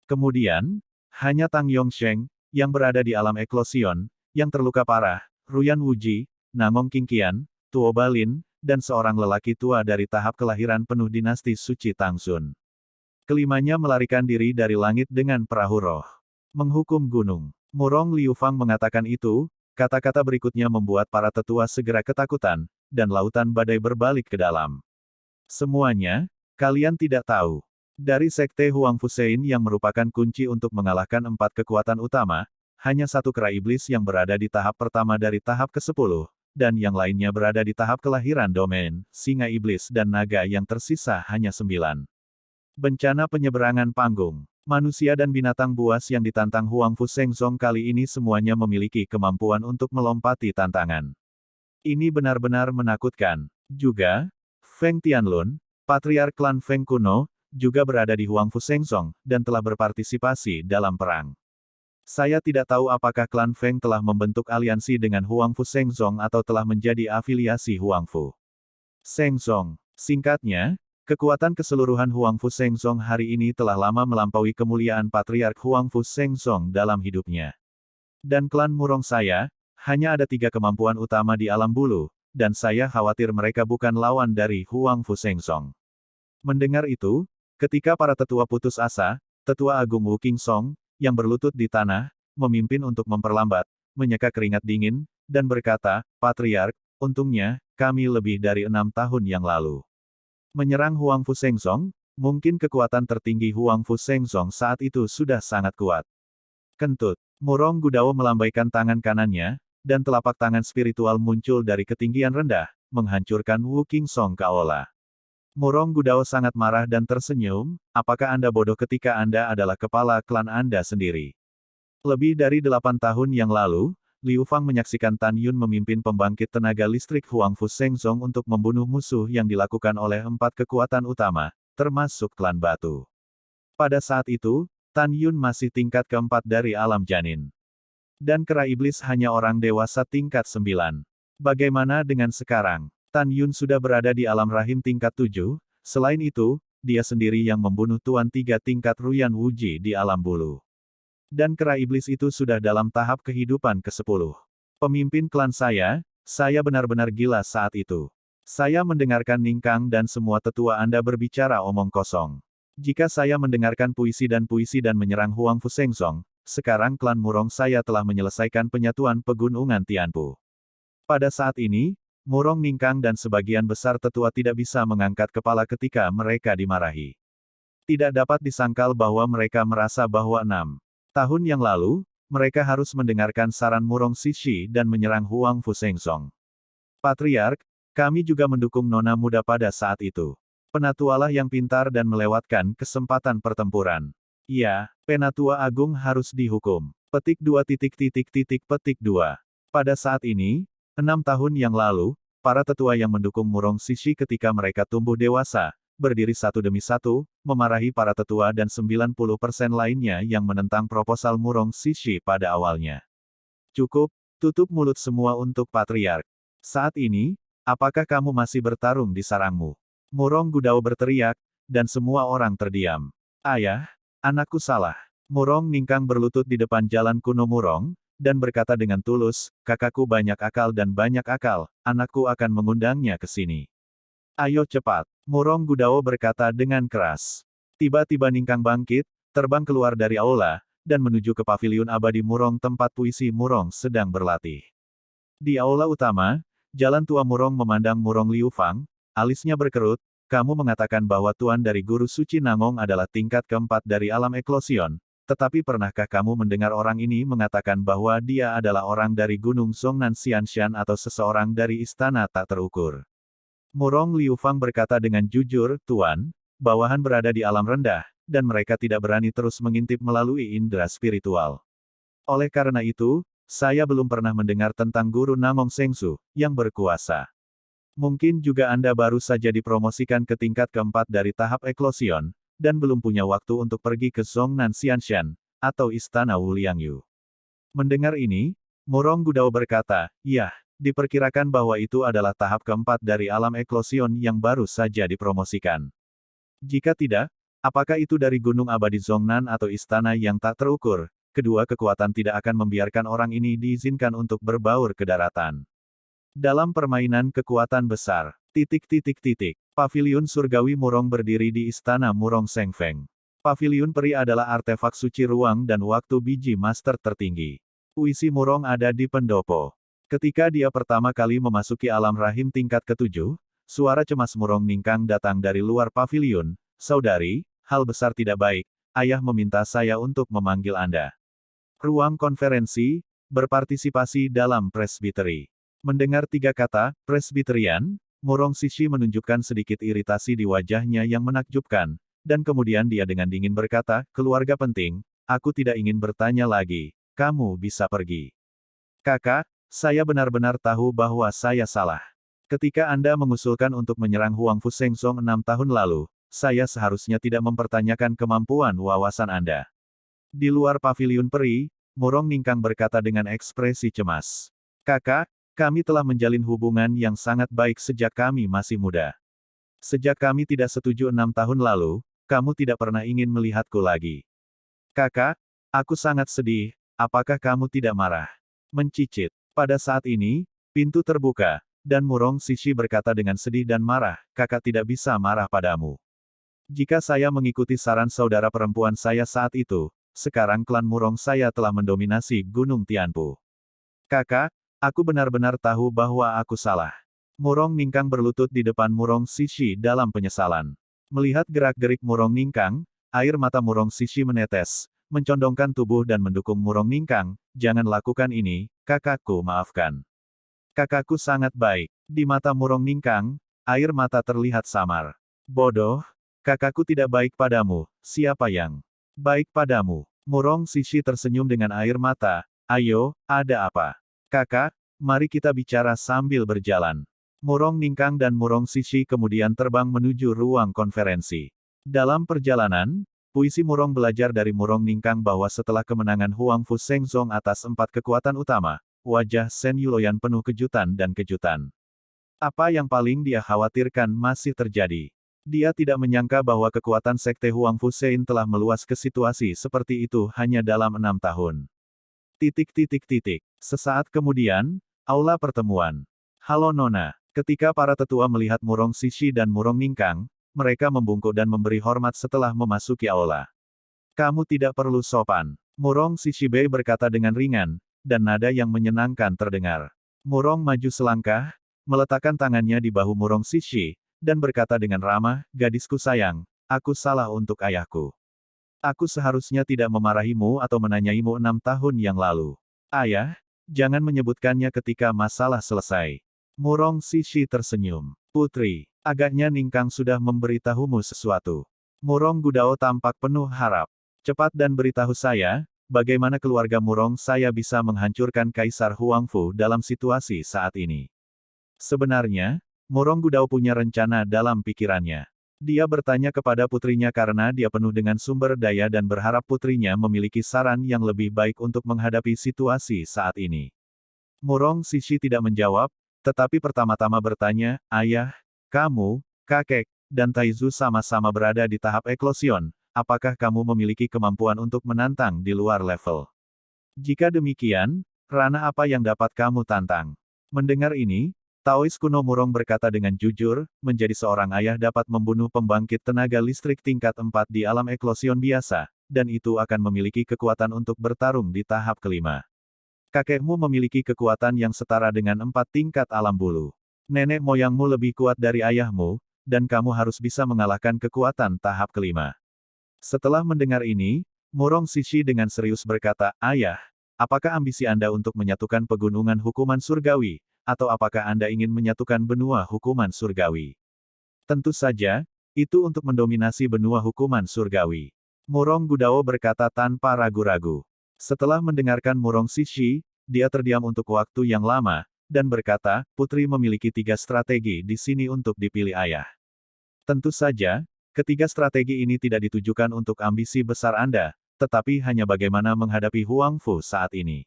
Kemudian, hanya Tang Yongsheng, yang berada di alam eklosion, yang terluka parah, Ruyan Wuji, Nangong Qingqian, Tuo Balin, dan seorang lelaki tua dari tahap kelahiran penuh dinasti suci Tangsun. Kelimanya melarikan diri dari langit dengan perahu roh. Menghukum gunung. Murong Liu Fang mengatakan itu, kata-kata berikutnya membuat para tetua segera ketakutan, dan lautan badai berbalik ke dalam. Semuanya, kalian tidak tahu. Dari sekte Huang Fusein yang merupakan kunci untuk mengalahkan 4 kekuatan utama, hanya satu kera iblis yang berada di tahap pertama dari tahap ke-10, dan yang lainnya berada di tahap kelahiran domain, singa iblis dan naga yang tersisa hanya 9. Bencana penyeberangan panggung. Manusia dan binatang buas yang ditantang Huang Fusengzong kali ini semuanya memiliki kemampuan untuk melompati tantangan. Ini benar-benar menakutkan. Juga, Feng Tianlun, patriark klan Feng kuno, juga berada di Huang Fusengzong, dan telah berpartisipasi dalam perang. Saya tidak tahu apakah klan Feng telah membentuk aliansi dengan Huang Fusengzong atau telah menjadi afiliasi Huang Fu Sengzong. Singkatnya, kekuatan keseluruhan Huang Fusengzong hari ini telah lama melampaui kemuliaan patriark Huang Fusengzong dalam hidupnya. Dan klan Murong saya, hanya ada 3 kemampuan utama di alam bulu, dan saya khawatir mereka bukan lawan dari Huang Fusengzong. Mendengar itu, ketika para tetua putus asa, Tetua Agung Wu Qingsong, yang berlutut di tanah, memimpin untuk memperlambat, menyeka keringat dingin, dan berkata, Patriark, untungnya, kami lebih dari 6 tahun yang lalu menyerang Huang Fusengzong, mungkin kekuatan tertinggi Huang Fusengzong saat itu sudah sangat kuat. Kentut, Murong Gudao melambaikan tangan kanannya, dan telapak tangan spiritual muncul dari ketinggian rendah, menghancurkan Wu Qingsong ke aula. Murong Gudao sangat marah dan tersenyum, apakah Anda bodoh ketika Anda adalah kepala klan Anda sendiri? Lebih dari 8 tahun yang lalu, Liu Fang menyaksikan Tan Yun memimpin pembangkit tenaga listrik Huang Fusengzong untuk membunuh musuh yang dilakukan oleh 4 kekuatan utama, termasuk klan batu. Pada saat itu, Tan Yun masih tingkat keempat dari alam janin. Dan kera iblis hanya orang dewasa tingkat 9. Bagaimana dengan sekarang? Tan Yun sudah berada di alam rahim tingkat 7, selain itu, dia sendiri yang membunuh Tuan 3 tingkat Ruyan Wuji di alam bulu. Dan kera iblis itu sudah dalam tahap kehidupan ke-10. Pemimpin klan saya benar-benar gila saat itu. Saya mendengarkan Ningkang dan semua tetua Anda berbicara omong kosong. Jika saya mendengarkan puisi dan menyerang Huang Fusengzong, sekarang klan Murong saya telah menyelesaikan penyatuan pegunungan Tianpu. Pada saat ini, Murong Ningkang dan sebagian besar tetua tidak bisa mengangkat kepala ketika mereka dimarahi. Tidak dapat disangkal bahwa mereka merasa bahwa 6 tahun yang lalu, mereka harus mendengarkan saran Murong Sishi dan menyerang Huang Fusengzong. Patriark, kami juga mendukung nona muda pada saat itu. Penatualah yang pintar dan melewatkan kesempatan pertempuran. Ya, Penatua Agung harus dihukum. Petik 2 petik 2. Pada saat ini, 6 tahun yang lalu, para tetua yang mendukung Murong Sishi ketika mereka tumbuh dewasa, berdiri satu demi satu, memarahi para tetua dan 90% lainnya yang menentang proposal Murong Sishi pada awalnya. Cukup, tutup mulut semua untuk Patriark. Saat ini, apakah kamu masih bertarung di sarangmu? Murong Gudao berteriak, dan semua orang terdiam. Ayah, anakku salah. Murong Ningkang berlutut di depan jalan kuno Murong, dan berkata dengan tulus, kakakku banyak akal dan banyak akal, anakku akan mengundangnya ke sini. Ayo cepat. Murong Gudao berkata dengan keras. Tiba-tiba Ningkang bangkit, terbang keluar dari aula, dan menuju ke paviliun abadi Murong tempat puisi Murong sedang berlatih. Di aula utama, jalan tua Murong memandang Murong Liu Fang, alisnya berkerut, kamu mengatakan bahwa Tuan dari Guru Suci Nangong adalah tingkat keempat dari alam eklosion, tetapi pernahkah kamu mendengar orang ini mengatakan bahwa dia adalah orang dari Gunung Zhongnan Xianshan atau seseorang dari istana tak terukur? Murong Liu Fang berkata dengan jujur, Tuan, bawahan berada di alam rendah, dan mereka tidak berani terus mengintip melalui indera spiritual. Oleh karena itu, saya belum pernah mendengar tentang Guru Namong Sengsu, yang berkuasa. Mungkin juga Anda baru saja dipromosikan ke tingkat keempat dari tahap eklosion, dan belum punya waktu untuk pergi ke Zhongnan Xianshan, atau Istana Wu Liangyu. Mendengar ini, Murong Gudao berkata, "Yah, diperkirakan bahwa itu adalah tahap keempat dari alam eklosion yang baru saja dipromosikan. Jika tidak, apakah itu dari Gunung Abadi Zongnan atau istana yang tak terukur, kedua kekuatan tidak akan membiarkan orang ini diizinkan untuk berbaur ke daratan." Dalam permainan kekuatan besar, Paviliun surgawi Murong berdiri di istana Murong Sengfeng. Paviliun peri adalah artefak suci ruang dan waktu biji master tertinggi. Puisi Murong ada di pendopo. Ketika dia pertama kali memasuki alam rahim tingkat ketujuh, suara cemas Murong Ningkang datang dari luar paviliun. "Saudari, hal besar tidak baik, ayah meminta saya untuk memanggil Anda." Ruang konferensi, berpartisipasi dalam presbiteri. Mendengar tiga kata, presbiterian, Murong Sishi menunjukkan sedikit iritasi di wajahnya yang menakjubkan, dan kemudian dia dengan dingin berkata, "Keluarga penting, aku tidak ingin bertanya lagi, kamu bisa pergi." "Kakak, saya benar-benar tahu bahwa saya salah. Ketika Anda mengusulkan untuk menyerang Huangfu Shengzong 6 tahun lalu, saya seharusnya tidak mempertanyakan kemampuan wawasan Anda." Di luar paviliun peri, Murong Ningkang berkata dengan ekspresi cemas. "Kakak, kami telah menjalin hubungan yang sangat baik sejak kami masih muda. Sejak kami tidak setuju 6 tahun lalu, kamu tidak pernah ingin melihatku lagi. Kakak, aku sangat sedih, apakah kamu tidak marah?" Mencicit. Pada saat ini, pintu terbuka, dan Murong Sishi berkata dengan sedih dan marah, "Kakak tidak bisa marah padamu. Jika saya mengikuti saran saudara perempuan saya saat itu, sekarang klan Murong saya telah mendominasi Gunung Tianpu. Kakak, aku benar-benar tahu bahwa aku salah." Murong Ningkang berlutut di depan Murong Sishi dalam penyesalan. Melihat gerak-gerik Murong Ningkang, air mata Murong Sishi menetes, mencondongkan tubuh dan mendukung Murong Ningkang, "Jangan lakukan ini, kakakku, maafkan. Kakakku sangat baik." Di mata Murong Ningkang, air mata terlihat samar. "Bodoh, kakakku tidak baik padamu, siapa yang baik padamu?" Murong Sishi tersenyum dengan air mata, "Ayo, ada apa? Kakak, mari kita bicara sambil berjalan." Murong Ningkang dan Murong Sishi kemudian terbang menuju ruang konferensi. Dalam perjalanan, puisi Murong belajar dari Murong Ningkang bahwa setelah kemenangan Huangfu Shengzong atas 4 kekuatan utama, wajah Shen Yuloyan penuh kejutan dan kejutan. Apa yang paling dia khawatirkan masih terjadi. Dia tidak menyangka bahwa kekuatan Sekte Huangfu Shein telah meluas ke situasi seperti itu hanya dalam 6 tahun. Sesaat kemudian, aula pertemuan. "Halo Nona." Ketika para tetua melihat Murong Sishi dan Murong Ningkang, mereka membungkuk dan memberi hormat setelah memasuki aula. "Kamu tidak perlu sopan." Murong Sishi berkata dengan ringan, dan nada yang menyenangkan terdengar. Murong maju selangkah, meletakkan tangannya di bahu Murong Sishi, dan berkata dengan ramah, "Gadisku sayang, aku salah untuk ayahku. Aku seharusnya tidak memarahimu atau menanyaimu 6 tahun yang lalu. Ayah, jangan menyebutkannya ketika masalah selesai." Murong Sishi tersenyum. "Putri, agaknya Ningkang sudah memberitahumu sesuatu." Murong Gudao tampak penuh harap. "Cepat dan beritahu saya, bagaimana keluarga Murong saya bisa menghancurkan Kaisar Huangfu dalam situasi saat ini." Sebenarnya, Murong Gudao punya rencana dalam pikirannya. Dia bertanya kepada putrinya karena dia penuh dengan sumber daya dan berharap putrinya memiliki saran yang lebih baik untuk menghadapi situasi saat ini. Murong Sishi tidak menjawab, tetapi pertama-tama bertanya, "Ayah, kamu, kakek, dan Taizu sama-sama berada di tahap eklosion, apakah kamu memiliki kemampuan untuk menantang di luar level? Jika demikian, ranah apa yang dapat kamu tantang?" Mendengar ini, Taois kuno Murong berkata dengan jujur, menjadi seorang ayah dapat membunuh pembangkit tenaga listrik tingkat 4 di alam eklosion biasa, dan itu akan memiliki kekuatan untuk bertarung di tahap kelima. Kakekmu memiliki kekuatan yang setara dengan 4 tingkat alam bulu. Nenek moyangmu lebih kuat dari ayahmu, dan kamu harus bisa mengalahkan kekuatan tahap kelima. Setelah mendengar ini, Murong Sishi dengan serius berkata, "Ayah, apakah ambisi Anda untuk menyatukan pegunungan hukuman surgawi, atau apakah Anda ingin menyatukan benua hukuman surgawi?" "Tentu saja, itu untuk mendominasi benua hukuman surgawi." Murong Gudao berkata tanpa ragu-ragu. Setelah mendengarkan Murong Sishi, dia terdiam untuk waktu yang lama, dan berkata, "Putri memiliki 3 strategi di sini untuk dipilih ayah. Tentu saja, ketiga strategi ini tidak ditujukan untuk ambisi besar Anda, tetapi hanya bagaimana menghadapi Huangfu saat ini.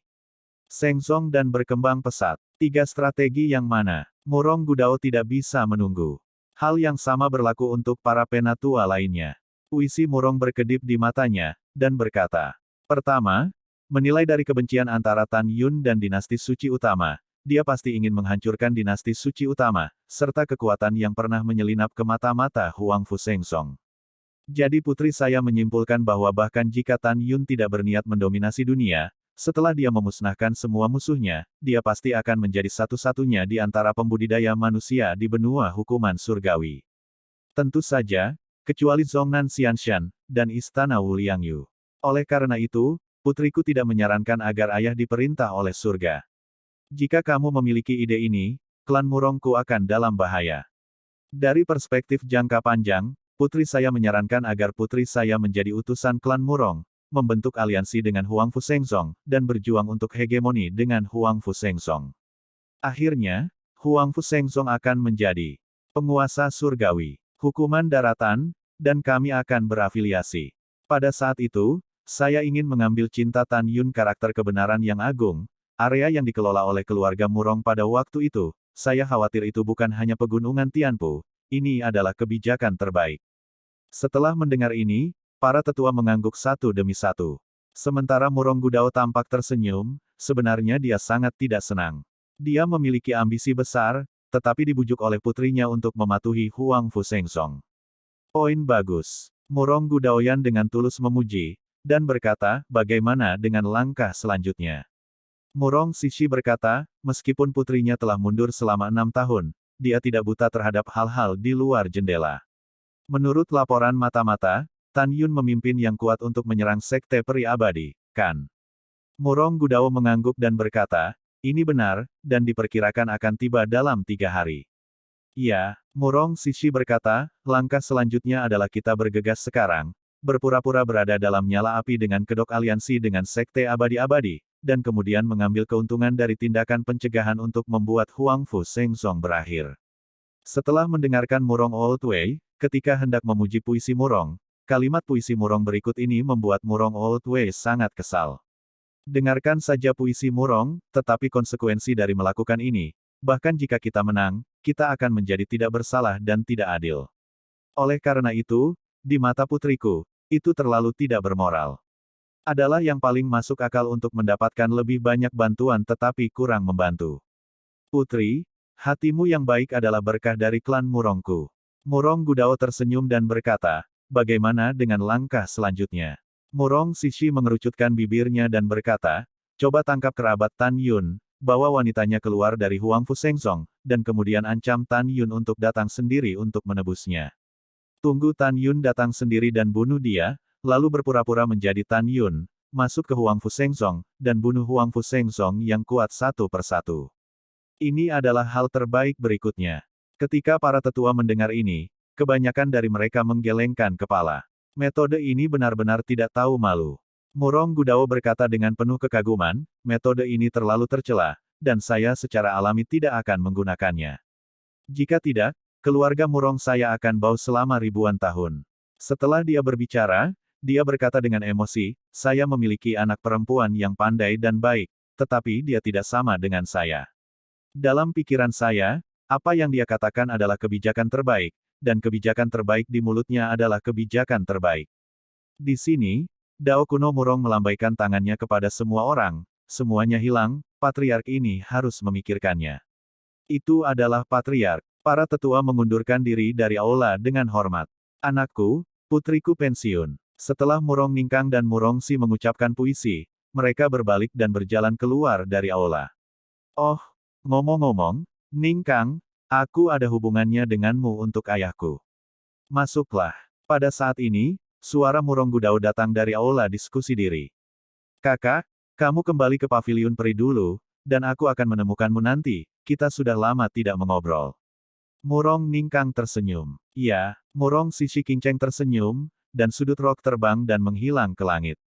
Sengzong dan berkembang pesat. Tiga strategi yang mana? Murong Gudao tidak bisa menunggu. Hal yang sama berlaku untuk para penatua lainnya. Puisi Murong berkedip di matanya, dan berkata. Pertama, menilai dari kebencian antara Tan Yun dan dinasti suci utama, dia pasti ingin menghancurkan dinasti suci utama, serta kekuatan yang pernah menyelinap ke mata-mata Huang Fu Sengzong. Jadi putri saya menyimpulkan bahwa bahkan jika Tan Yun tidak berniat mendominasi dunia, setelah dia memusnahkan semua musuhnya, dia pasti akan menjadi satu-satunya di antara pembudidaya manusia di benua hukuman surgawi. Tentu saja, kecuali Zhongnan Xianshan, dan Istana Wuliangyu. Oleh karena itu, putriku tidak menyarankan agar ayah diperintah oleh surga. Jika kamu memiliki ide ini, klan Murongku akan dalam bahaya. Dari perspektif jangka panjang, putri saya menyarankan agar putri saya menjadi utusan klan Murong, membentuk aliansi dengan Huang Fu Sengzong, dan berjuang untuk hegemoni dengan Huang Fu Sengzong. Akhirnya, Huang Fu Sengzong akan menjadi penguasa surgawi, hukuman daratan, dan kami akan berafiliasi. Pada saat itu, saya ingin mengambil cinta Tan Yun karakter kebenaran yang agung, area yang dikelola oleh keluarga Murong pada waktu itu, saya khawatir itu bukan hanya pegunungan Tianpu, ini adalah kebijakan terbaik. Setelah mendengar ini, para tetua mengangguk satu demi satu. Sementara Murong Gudao tampak tersenyum, sebenarnya dia sangat tidak senang. Dia memiliki ambisi besar, tetapi dibujuk oleh putrinya untuk mematuhi Huang Fu Sengzong. Poin bagus. Murong Gudaoyan dengan tulus memuji, dan berkata, bagaimana dengan langkah selanjutnya? Murong Sishi berkata, meskipun putrinya telah mundur selama 6 tahun, dia tidak buta terhadap hal-hal di luar jendela. Menurut laporan mata-mata, Tan Yun memimpin yang kuat untuk menyerang Sekte Peri Abadi, kan? Murong Gudao mengangguk dan berkata, ini benar, dan diperkirakan akan tiba dalam 3 hari. Ya, Murong Sishi berkata, langkah selanjutnya adalah kita bergegas sekarang, berpura-pura berada dalam nyala api dengan kedok aliansi dengan Sekte Abadi-Abadi, dan kemudian mengambil keuntungan dari tindakan pencegahan untuk membuat Huang Fu Sengzong berakhir. Setelah mendengarkan Murong Old Wei, ketika hendak memuji puisi Murong, kalimat puisi Murong berikut ini membuat Murong Old Wei sangat kesal. Dengarkan saja puisi Murong, tetapi konsekuensi dari melakukan ini, bahkan jika kita menang, kita akan menjadi tidak bersalah dan tidak adil. Oleh karena itu, di mata putriku, itu terlalu tidak bermoral. Adalah yang paling masuk akal untuk mendapatkan lebih banyak bantuan tetapi kurang membantu. Putri, hatimu yang baik adalah berkah dari klan Murongku. Murong Gudao tersenyum dan berkata, bagaimana dengan langkah selanjutnya? Murong Sishi mengerucutkan bibirnya dan berkata, coba tangkap kerabat Tan Yun, bawa wanitanya keluar dari Huang Fu Sengzong, dan kemudian ancam Tan Yun untuk datang sendiri untuk menebusnya. Tunggu Tan Yun datang sendiri dan bunuh dia, lalu berpura-pura menjadi Tan Yun, masuk ke Huang Fu Sengzong, dan bunuh Huang Fu Sengzong yang kuat satu persatu. Ini adalah hal terbaik berikutnya. Ketika para tetua mendengar ini, kebanyakan dari mereka menggelengkan kepala. Metode ini benar-benar tidak tahu malu. Murong Gudao berkata dengan penuh kekaguman, metode ini terlalu tercela, dan saya secara alami tidak akan menggunakannya. Jika tidak, keluarga Murong saya akan bau selama ribuan tahun. Setelah dia berbicara, dia berkata dengan emosi, saya memiliki anak perempuan yang pandai dan baik, tetapi dia tidak sama dengan saya. Dalam pikiran saya, apa yang dia katakan adalah kebijakan terbaik, dan kebijakan terbaik di mulutnya adalah kebijakan terbaik. Di sini, Dao kuno Murong melambaikan tangannya kepada semua orang, semuanya hilang, patriark ini harus memikirkannya. Itu adalah patriark. Para tetua mengundurkan diri dari aula dengan hormat. Anakku, putriku pensiun. Setelah Murong Ningkang dan Murong Si mengucapkan puisi, mereka berbalik dan berjalan keluar dari aula. Oh, ngomong-ngomong, Ningkang, aku ada hubungannya denganmu untuk ayahku. Masuklah. Pada saat ini, suara Murong Gudao datang dari aula diskusi diri. Kakak, kamu kembali ke paviliun peri dulu, dan aku akan menemukanmu nanti, kita sudah lama tidak mengobrol. Murong Ningkang tersenyum. Ya, Murong Sishi Qingcheng tersenyum, dan sudut rok terbang dan menghilang ke langit.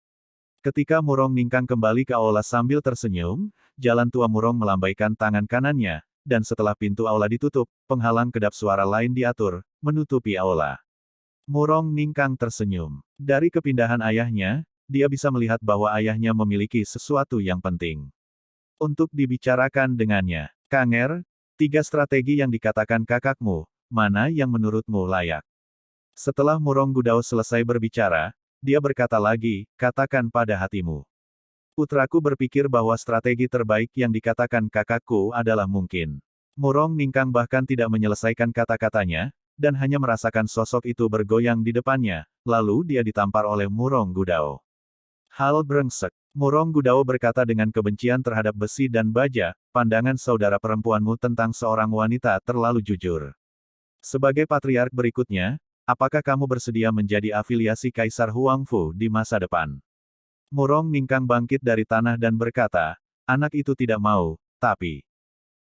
Ketika Murong Ningkang kembali ke aula sambil tersenyum, jalan tua Murong melambaikan tangan kanannya, dan setelah pintu aula ditutup, penghalang kedap suara lain diatur, menutupi aula. Murong Ningkang tersenyum. Dari kepindahan ayahnya, dia bisa melihat bahwa ayahnya memiliki sesuatu yang penting. Untuk dibicarakan dengannya. Kanger, 3 strategi yang dikatakan kakakmu, mana yang menurutmu layak? Setelah Murong Gudao selesai berbicara, dia berkata lagi, katakan pada hatimu. Putraku berpikir bahwa strategi terbaik yang dikatakan kakakku adalah mungkin. Murong Ningkang bahkan tidak menyelesaikan kata-katanya, dan hanya merasakan sosok itu bergoyang di depannya, lalu dia ditampar oleh Murong Gudao. Hal brengsek. Murong Gudao berkata dengan kebencian terhadap besi dan baja, pandangan saudara perempuanmu tentang seorang wanita terlalu jujur. Sebagai patriark berikutnya, apakah kamu bersedia menjadi afiliasi Kaisar Huangfu di masa depan? Murong Ningkang bangkit dari tanah dan berkata, anak itu tidak mau, tapi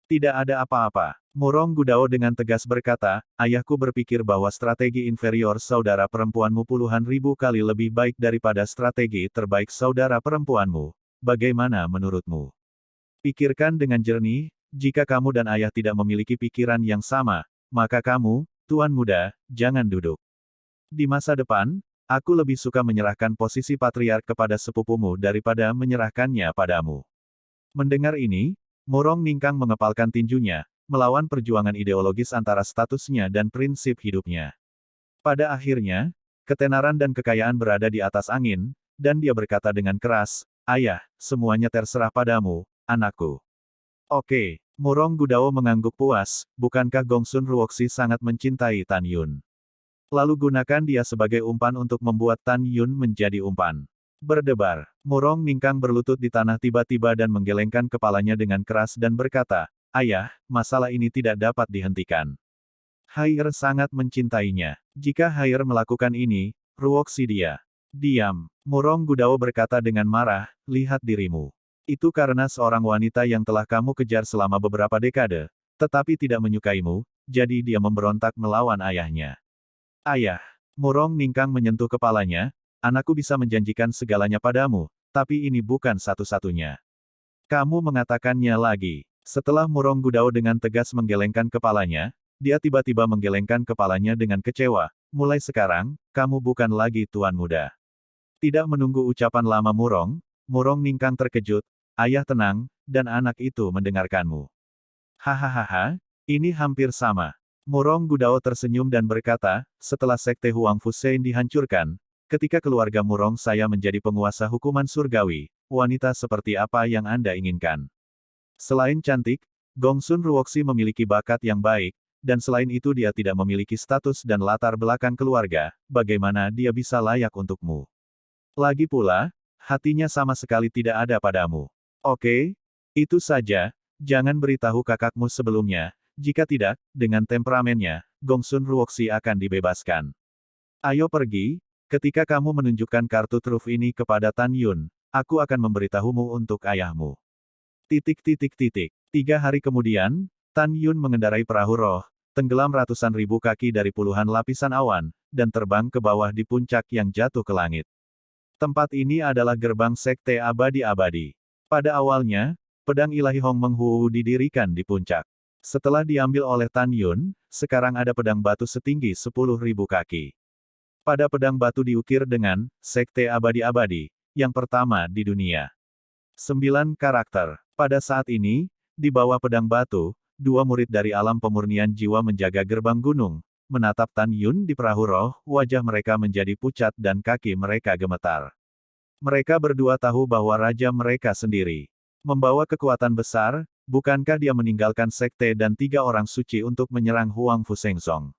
tidak ada apa-apa. Murong Gudao dengan tegas berkata, ayahku berpikir bahwa strategi inferior saudara perempuanmu puluhan ribu kali lebih baik daripada strategi terbaik saudara perempuanmu. Bagaimana menurutmu? Pikirkan dengan jernih, jika kamu dan ayah tidak memiliki pikiran yang sama, maka kamu, tuan muda, jangan duduk. Di masa depan, aku lebih suka menyerahkan posisi patriark kepada sepupumu daripada menyerahkannya padamu. Mendengar ini, Murong Ningkang mengepalkan tinjunya, melawan perjuangan ideologis antara statusnya dan prinsip hidupnya. Pada akhirnya, ketenaran dan kekayaan berada di atas angin, dan dia berkata dengan keras, ayah, semuanya terserah padamu, anakku. Oke, Murong Gudao mengangguk puas, bukankah Gongsun Ruoxi sangat mencintai Tan Yun? Lalu gunakan dia sebagai umpan untuk membuat Tan Yun menjadi umpan. Berdebar, Murong Ningkang berlutut di tanah tiba-tiba dan menggelengkan kepalanya dengan keras dan berkata, ayah, masalah ini tidak dapat dihentikan. Haier sangat mencintainya. Jika Haier melakukan ini, Ruoxi dia. Diam. Murong Gudao berkata dengan marah, lihat dirimu. Itu karena seorang wanita yang telah kamu kejar selama beberapa dekade, tetapi tidak menyukaimu, jadi dia memberontak melawan ayahnya. Ayah. Murong Ningkang menyentuh kepalanya, anakku bisa menjanjikan segalanya padamu, tapi ini bukan satu-satunya. Kamu mengatakannya lagi. Setelah Murong Gudao dengan tegas menggelengkan kepalanya, dia tiba-tiba menggelengkan kepalanya dengan kecewa. Mulai sekarang, kamu bukan lagi tuan muda. Tidak menunggu ucapan lama Murong Ningkang terkejut, ayah tenang, dan anak itu mendengarkanmu. Hahaha, ini hampir sama. Murong Gudao tersenyum dan berkata, setelah Sekte Huang Fusein dihancurkan, ketika keluarga Murong saya menjadi penguasa hukuman surgawi, wanita seperti apa yang Anda inginkan? Selain cantik, Gongsun Ruoxi memiliki bakat yang baik, dan selain itu dia tidak memiliki status dan latar belakang keluarga, bagaimana dia bisa layak untukmu? Lagi pula, hatinya sama sekali tidak ada padamu. Oke, itu saja, jangan beritahu kakakmu sebelumnya, jika tidak, dengan temperamennya, Gongsun Ruoxi akan dibebaskan. Ayo pergi, ketika kamu menunjukkan kartu truf ini kepada Tan Yun, aku akan memberitahumu untuk ayahmu. 3 hari kemudian, Tan Yun mengendarai perahu roh, tenggelam ratusan ribu kaki dari puluhan lapisan awan, dan terbang ke bawah di puncak yang jatuh ke langit. Tempat ini adalah gerbang Sekte Abadi-Abadi. Pada awalnya, pedang ilahi Hong Menghu didirikan di puncak. Setelah diambil oleh Tan Yun, sekarang ada pedang batu setinggi 10.000 kaki. Pada pedang batu diukir dengan, Sekte Abadi-Abadi, yang pertama di dunia. 9 karakter. Pada saat ini, di bawah pedang batu, 2 murid dari alam pemurnian jiwa menjaga gerbang gunung, menatap Tan Yun di perahu roh, wajah mereka menjadi pucat dan kaki mereka gemetar. Mereka berdua tahu bahwa raja mereka sendiri membawa kekuatan besar, bukankah dia meninggalkan sekte dan 3 orang suci untuk menyerang Huang Fusengzong?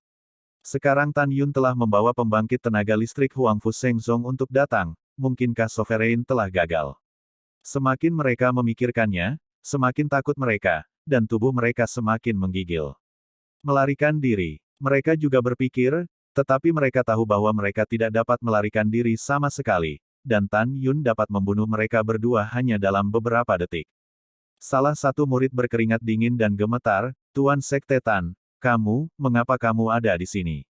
Sekarang Tan Yun telah membawa pembangkit tenaga listrik Huang Fusengzong untuk datang, mungkinkah Sovereign telah gagal? Semakin mereka memikirkannya, semakin takut mereka, dan tubuh mereka semakin menggigil. Melarikan diri. Mereka juga berpikir, tetapi mereka tahu bahwa mereka tidak dapat melarikan diri sama sekali, dan Tan Yun dapat membunuh mereka berdua hanya dalam beberapa detik. Salah satu murid berkeringat dingin dan gemetar, Tuan Sekte Tan, mengapa kamu ada di sini?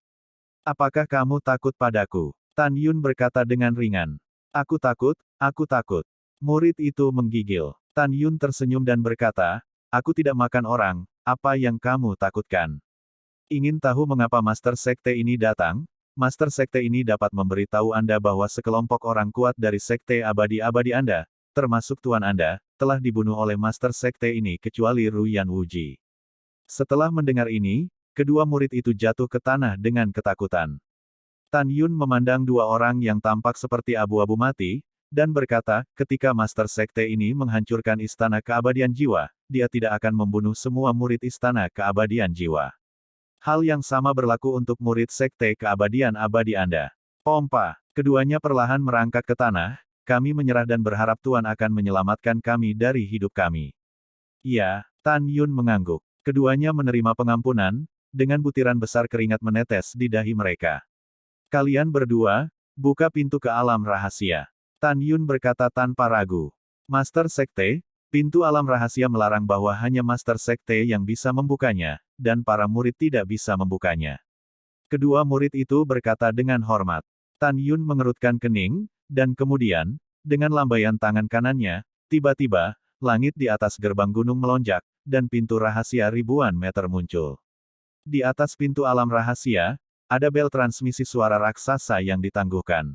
Apakah kamu takut padaku? Tan Yun berkata dengan ringan. Aku takut, aku takut. Murid itu menggigil. Tan Yun tersenyum dan berkata, aku tidak makan orang, apa yang kamu takutkan? Ingin tahu mengapa Master Sekte ini datang? Master Sekte ini dapat memberitahu Anda bahwa sekelompok orang kuat dari Sekte Abadi-Abadi Anda, termasuk Tuan Anda, telah dibunuh oleh Master Sekte ini kecuali Ruyan Wuji. Setelah mendengar ini, kedua murid itu jatuh ke tanah dengan ketakutan. Tan Yun memandang dua orang yang tampak seperti abu-abu mati, dan berkata, ketika Master Sekte ini menghancurkan Istana Keabadian Jiwa, dia tidak akan membunuh semua murid Istana Keabadian Jiwa. Hal yang sama berlaku untuk murid Sekte Keabadian Abadi Anda. Pompa, keduanya perlahan merangkak ke tanah, kami menyerah dan berharap Tuan akan menyelamatkan kami dari hidup kami. Iya, Tan Yun mengangguk. Keduanya menerima pengampunan, dengan butiran besar keringat menetes di dahi mereka. Kalian berdua, buka pintu ke alam rahasia. Tan Yun berkata tanpa ragu. Master Sekte, pintu alam rahasia melarang bahwa hanya Master Sekte yang bisa membukanya, dan para murid tidak bisa membukanya. Kedua murid itu berkata dengan hormat. Tan Yun mengerutkan kening, dan kemudian, dengan lambaian tangan kanannya, tiba-tiba, langit di atas gerbang gunung melonjak, dan pintu rahasia ribuan meter muncul. Di atas pintu alam rahasia, ada bel transmisi suara raksasa yang ditangguhkan.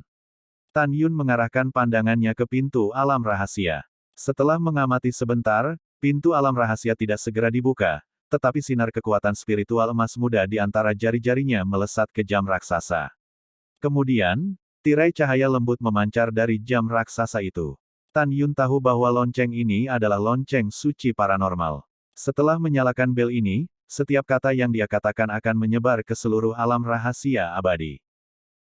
Tan Yun mengarahkan pandangannya ke pintu alam rahasia. Setelah mengamati sebentar, pintu alam rahasia tidak segera dibuka, tetapi sinar kekuatan spiritual emas muda di antara jari-jarinya melesat ke jam raksasa. Kemudian, tirai cahaya lembut memancar dari jam raksasa itu. Tan Yun tahu bahwa lonceng ini adalah lonceng suci paranormal. Setelah menyalakan bel ini, setiap kata yang dia katakan akan menyebar ke seluruh alam rahasia abadi.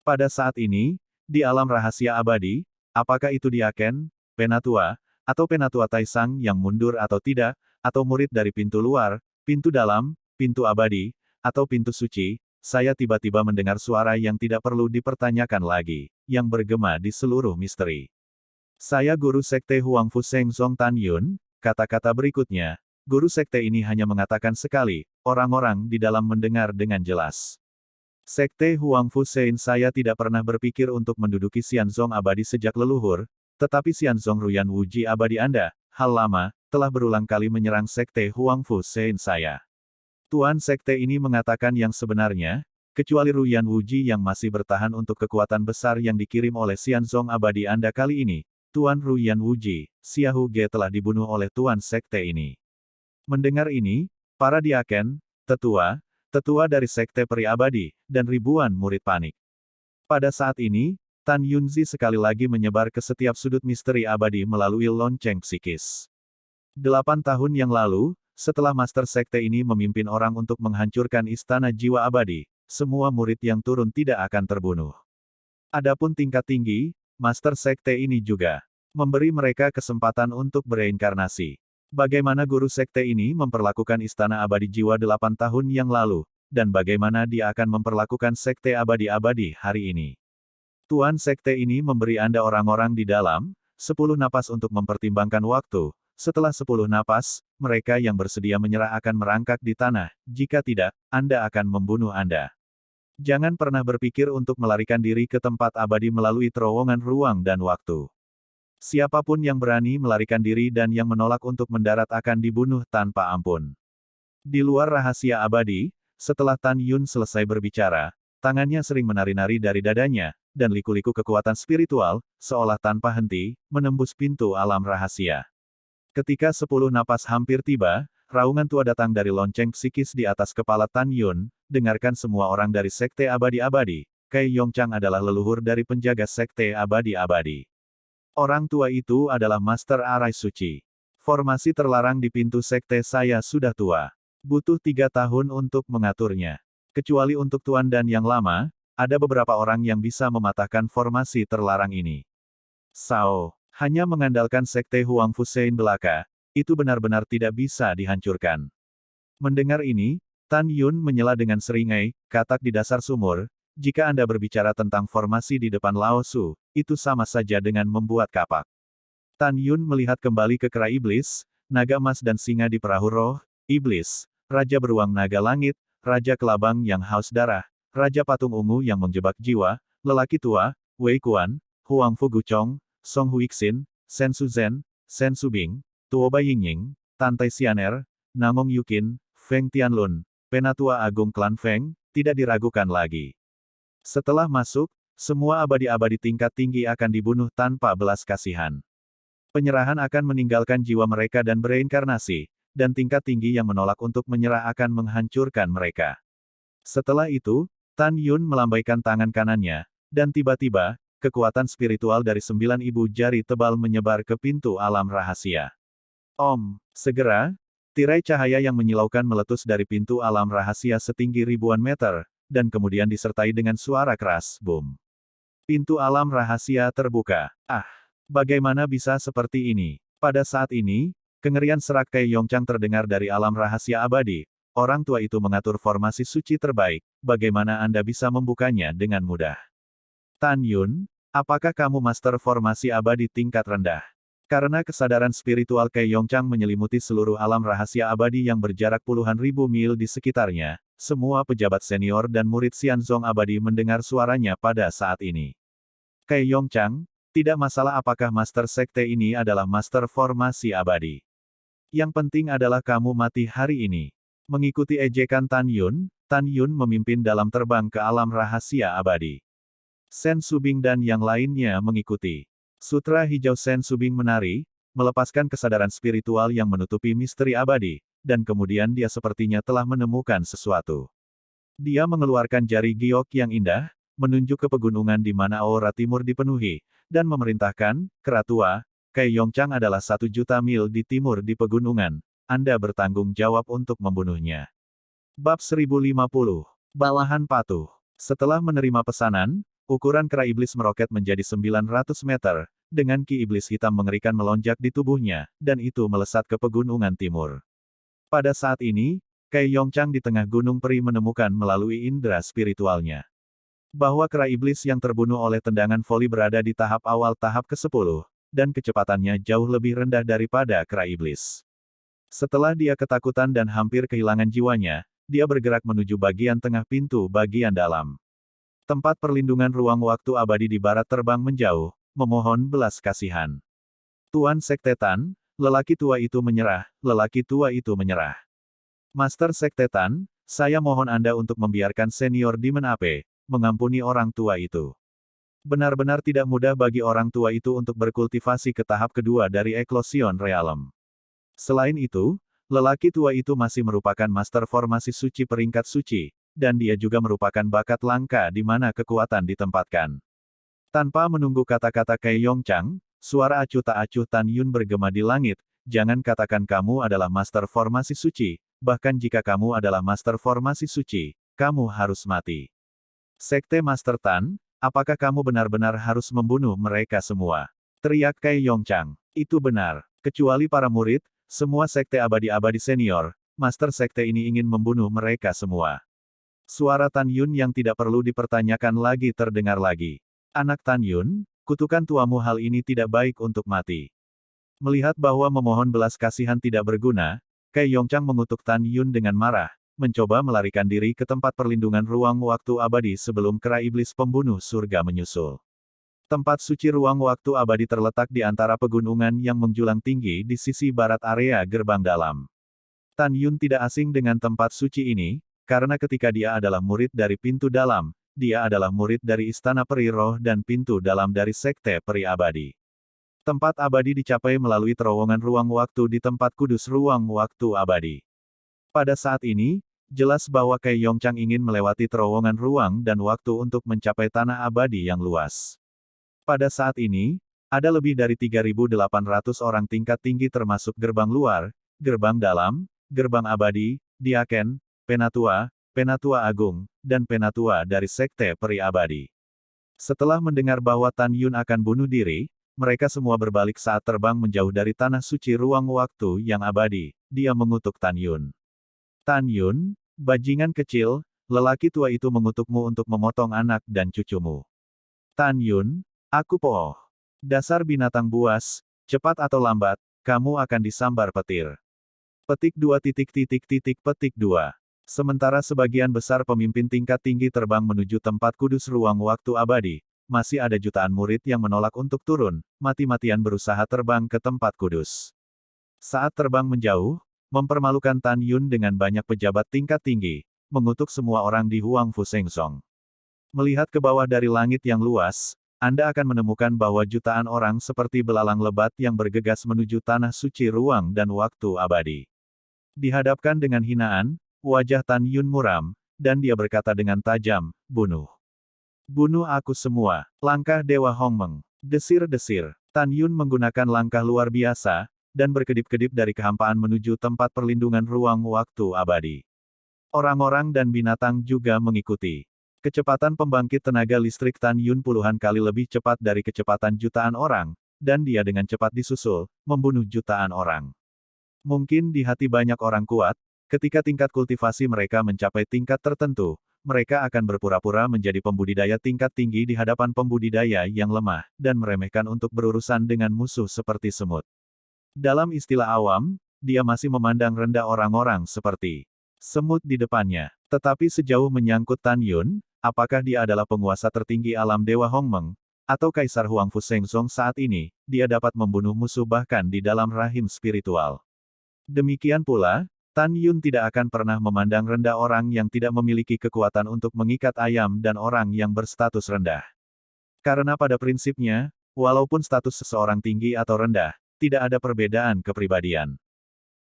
Pada saat ini, di alam rahasia abadi, apakah itu Diaken, Penatua, atau Penatua Taisang yang mundur atau tidak, atau murid dari pintu luar, pintu dalam, pintu abadi, atau pintu suci, saya tiba-tiba mendengar suara yang tidak perlu dipertanyakan lagi, yang bergema di seluruh misteri. Saya Guru Sekte Huangfu Seng Zong Tan Yun, kata-kata berikutnya, Guru Sekte ini hanya mengatakan sekali, orang-orang di dalam mendengar dengan jelas. Sekte Huangfu Sein saya tidak pernah berpikir untuk menduduki Xianzong abadi sejak leluhur, tetapi Xianzong Ruyan Wuji abadi Anda, hal lama, telah berulang kali menyerang Sekte Huangfu Sein saya. Tuan Sekte ini mengatakan yang sebenarnya, kecuali Ruyan Wuji yang masih bertahan untuk kekuatan besar yang dikirim oleh Xianzong abadi Anda kali ini, Tuan Ruyan Wuji, Xiahu Ge telah dibunuh oleh Tuan Sekte ini. Mendengar ini, para Diaken, tetua dari Sekte Peri Abadi, dan ribuan murid panik. Pada saat ini, Tan Yunzi sekali lagi menyebar ke setiap sudut misteri abadi melalui lonceng psikis. 8 tahun yang lalu, setelah Master Sekte ini memimpin orang untuk menghancurkan Istana Jiwa Abadi, semua murid yang turun tidak akan terbunuh. Adapun tingkat tinggi, Master Sekte ini juga memberi mereka kesempatan untuk bereinkarnasi. Bagaimana Guru Sekte ini memperlakukan Istana Abadi Jiwa 8 tahun yang lalu, dan bagaimana dia akan memperlakukan Sekte Abadi-Abadi hari ini. Tuan Sekte ini memberi Anda orang-orang di dalam, 10 napas untuk mempertimbangkan waktu, setelah 10 napas, mereka yang bersedia menyerah akan merangkak di tanah, jika tidak, Anda akan membunuh Anda. Jangan pernah berpikir untuk melarikan diri ke tempat abadi melalui terowongan ruang dan waktu. Siapapun yang berani melarikan diri dan yang menolak untuk mendarat akan dibunuh tanpa ampun. Di luar rahasia abadi, setelah Tan Yun selesai berbicara, tangannya sering menari-nari dari dadanya, dan liku-liku kekuatan spiritual, seolah tanpa henti, menembus pintu alam rahasia. Ketika 10 napas hampir tiba, raungan tua datang dari lonceng psikis di atas kepala Tan Yun, dengarkan semua orang dari Sekte Abadi-Abadi, Kai Yongchang adalah leluhur dari penjaga Sekte Abadi-Abadi. Orang tua itu adalah Master Arai Suci. Formasi terlarang di pintu sekte saya sudah tua. Butuh 3 tahun untuk mengaturnya. Kecuali untuk Tuan dan yang lama, ada beberapa orang yang bisa mematahkan formasi terlarang ini. Sao, hanya mengandalkan sekte Huangfu Sein belaka, itu benar-benar tidak bisa dihancurkan. Mendengar ini, Tan Yun menyela dengan seringai, katak di dasar sumur, jika Anda berbicara tentang formasi di depan Lao Su, itu sama saja dengan membuat kapak. Tan Yun melihat kembali ke kera iblis, naga emas dan singa di perahu roh, iblis, raja beruang naga langit, raja kelabang yang haus darah, raja patung ungu yang menjebak jiwa, lelaki tua, Wei Kuan, Huang Fu Guchong, Song Huixin, Sen Su Zhen, Sen Su Bing, Tuo Bai Yingying, Tantai Xianer, Namong Yukin, Feng Tianlun, Penatua Agung Klan Feng, tidak diragukan lagi. Setelah masuk, semua abadi-abadi tingkat tinggi akan dibunuh tanpa belas kasihan. Penyerahan akan meninggalkan jiwa mereka dan bereinkarnasi, dan tingkat tinggi yang menolak untuk menyerah akan menghancurkan mereka. Setelah itu, Tan Yun melambaikan tangan kanannya, dan tiba-tiba, kekuatan spiritual dari 9.000 jari tebal menyebar ke pintu alam rahasia. Segera, tirai cahaya yang menyilaukan meletus dari pintu alam rahasia setinggi ribuan meter, dan kemudian disertai dengan suara keras, boom. Pintu alam rahasia terbuka. Bagaimana bisa seperti ini? Pada saat ini, kengerian serak Kai Yongchang terdengar dari alam rahasia abadi. Orang tua itu mengatur formasi suci terbaik, bagaimana Anda bisa membukanya dengan mudah? Tan Yun, apakah kamu master formasi abadi tingkat rendah? Karena kesadaran spiritual Kai Yongchang menyelimuti seluruh alam rahasia abadi yang berjarak puluhan ribu mil di sekitarnya, semua pejabat senior dan murid Xianzong abadi mendengar suaranya pada saat ini. Kai Yongchang, tidak masalah apakah master sekte ini adalah master formasi abadi. Yang penting adalah kamu mati hari ini. Mengikuti ejekan Tan Yun memimpin dalam terbang ke alam rahasia abadi. Sen Subing dan yang lainnya mengikuti. Sutra hijau Sen Subing menari, melepaskan kesadaran spiritual yang menutupi misteri abadi, dan kemudian dia sepertinya telah menemukan sesuatu. Dia mengeluarkan jari giok yang indah, menunjuk ke pegunungan di mana aura timur dipenuhi, dan memerintahkan, Keratua, Kai Yongchang adalah 1.000.000 mil di timur di pegunungan, Anda bertanggung jawab untuk membunuhnya. Bab 1050. Bawahan patuh. Setelah menerima pesanan, ukuran kera iblis meroket menjadi 900 meter, dengan ki iblis hitam mengerikan melonjak di tubuhnya, dan itu melesat ke pegunungan timur. Pada saat ini, Kai Yongchang di tengah gunung peri menemukan melalui indera spiritualnya bahwa kera iblis yang terbunuh oleh tendangan voli berada di tahap awal tahap ke-10, dan kecepatannya jauh lebih rendah daripada kera iblis. Setelah dia ketakutan dan hampir kehilangan jiwanya, dia bergerak menuju bagian tengah pintu bagian dalam. Tempat perlindungan ruang waktu abadi di barat terbang menjauh, memohon belas kasihan. Tuan Sekte Tan, lelaki tua itu menyerah, lelaki tua itu menyerah. Master Sekte Tan, saya mohon Anda untuk membiarkan senior Demon Ape mengampuni orang tua itu. Benar-benar tidak mudah bagi orang tua itu untuk berkultivasi ke tahap kedua dari Eclosion Realm. Selain itu, lelaki tua itu masih merupakan master formasi suci peringkat suci, dan dia juga merupakan bakat langka di mana kekuatan ditempatkan. Tanpa menunggu kata-kata Kai Yongchang, suara acuh tak acuh Tan Yun bergema di langit, jangan katakan kamu adalah master formasi suci, bahkan jika kamu adalah master formasi suci, kamu harus mati. Sekte Master Tan, apakah kamu benar-benar harus membunuh mereka semua? Teriak Kai Yongchang. Itu benar. Kecuali para murid, semua sekte abadi-abadi senior, Master Sekte ini ingin membunuh mereka semua. Suara Tan Yun yang tidak perlu dipertanyakan lagi terdengar lagi. Anak Tan Yun, kutukan tuamu hal ini tidak baik untuk mati. Melihat bahwa memohon belas kasihan tidak berguna, Kai Yongchang mengutuk Tan Yun dengan marah, mencoba melarikan diri ke tempat perlindungan ruang waktu abadi sebelum kera iblis pembunuh surga menyusul. Tempat suci ruang waktu abadi terletak di antara pegunungan yang menjulang tinggi di sisi barat area gerbang dalam. Tan Yun tidak asing dengan tempat suci ini, karena ketika dia adalah murid dari pintu dalam, dia adalah murid dari Istana Peri Roh dan pintu dalam dari Sekte Peri Abadi. Tempat abadi dicapai melalui terowongan ruang waktu di tempat kudus ruang waktu abadi. Pada saat ini, jelas bahwa Kai Yongchang ingin melewati terowongan ruang dan waktu untuk mencapai tanah abadi yang luas. Pada saat ini, ada lebih dari 3.800 orang tingkat tinggi termasuk gerbang luar, gerbang dalam, gerbang abadi, diaken, penatua, penatua agung, dan penatua dari Sekte Peri Abadi. Setelah mendengar bahwa Tan Yun akan bunuh diri, mereka semua berbalik saat terbang menjauh dari tanah suci ruang waktu yang abadi. Dia mengutuk Tan Yun. Tan Yun, bajingan kecil, lelaki tua itu mengutukmu untuk memotong anak dan cucumu. Tan Yun, aku poh. Dasar binatang buas, cepat atau lambat, kamu akan disambar petir. Petik 2 petik 2. Sementara sebagian besar pemimpin tingkat tinggi terbang menuju tempat kudus ruang waktu abadi, masih ada jutaan murid yang menolak untuk turun, mati-matian berusaha terbang ke tempat kudus. Saat terbang menjauh, mempermalukan Tan Yun dengan banyak pejabat tingkat tinggi, mengutuk semua orang di Huangfu Shengsong. Melihat ke bawah dari langit yang luas, Anda akan menemukan bahwa jutaan orang seperti belalang lebat yang bergegas menuju tanah suci ruang dan waktu abadi. Dihadapkan dengan hinaan, wajah Tan Yun muram, dan dia berkata dengan tajam, bunuh. Bunuh aku semua. Langkah Dewa Hongmeng. Desir-desir. Tan Yun menggunakan langkah luar biasa, dan berkedip-kedip dari kehampaan menuju tempat perlindungan ruang waktu abadi. Orang-orang dan binatang juga mengikuti. Kecepatan pembangkit tenaga listrik Tan Yun puluhan kali lebih cepat dari kecepatan jutaan orang, dan dia dengan cepat disusul, membunuh jutaan orang. Mungkin di hati banyak orang kuat, ketika tingkat kultivasi mereka mencapai tingkat tertentu, mereka akan berpura-pura menjadi pembudidaya tingkat tinggi di hadapan pembudidaya yang lemah, dan meremehkan untuk berurusan dengan musuh seperti semut. Dalam istilah awam, dia masih memandang rendah orang-orang seperti semut di depannya. Tetapi sejauh menyangkut Tan Yun, apakah dia adalah penguasa tertinggi alam Dewa Hongmeng, atau Kaisar Huangfu Shengzong saat ini, dia dapat membunuh musuh bahkan di dalam rahim spiritual. Demikian pula, Tan Yun tidak akan pernah memandang rendah orang yang tidak memiliki kekuatan untuk mengikat ayam dan orang yang berstatus rendah. Karena pada prinsipnya, walaupun status seseorang tinggi atau rendah, tidak ada perbedaan kepribadian.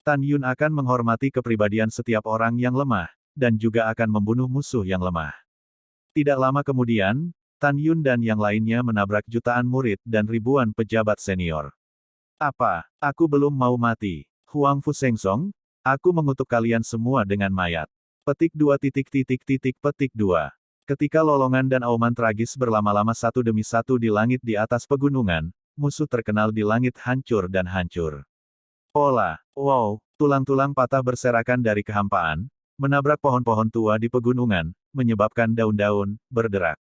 Tan Yun akan menghormati kepribadian setiap orang yang lemah, dan juga akan membunuh musuh yang lemah. Tidak lama kemudian, Tan Yun dan yang lainnya menabrak jutaan murid dan ribuan pejabat senior. Apa? Aku belum mau mati. Huangfu Shengzong, aku mengutuk kalian semua dengan mayat. Petik 2 petik 2. Ketika lolongan dan auman tragis berlama-lama satu demi satu di langit di atas pegunungan, musuh terkenal di langit hancur dan hancur. Olah, wow, tulang-tulang patah berserakan dari kehampaan, menabrak pohon-pohon tua di pegunungan, menyebabkan daun-daun berderak.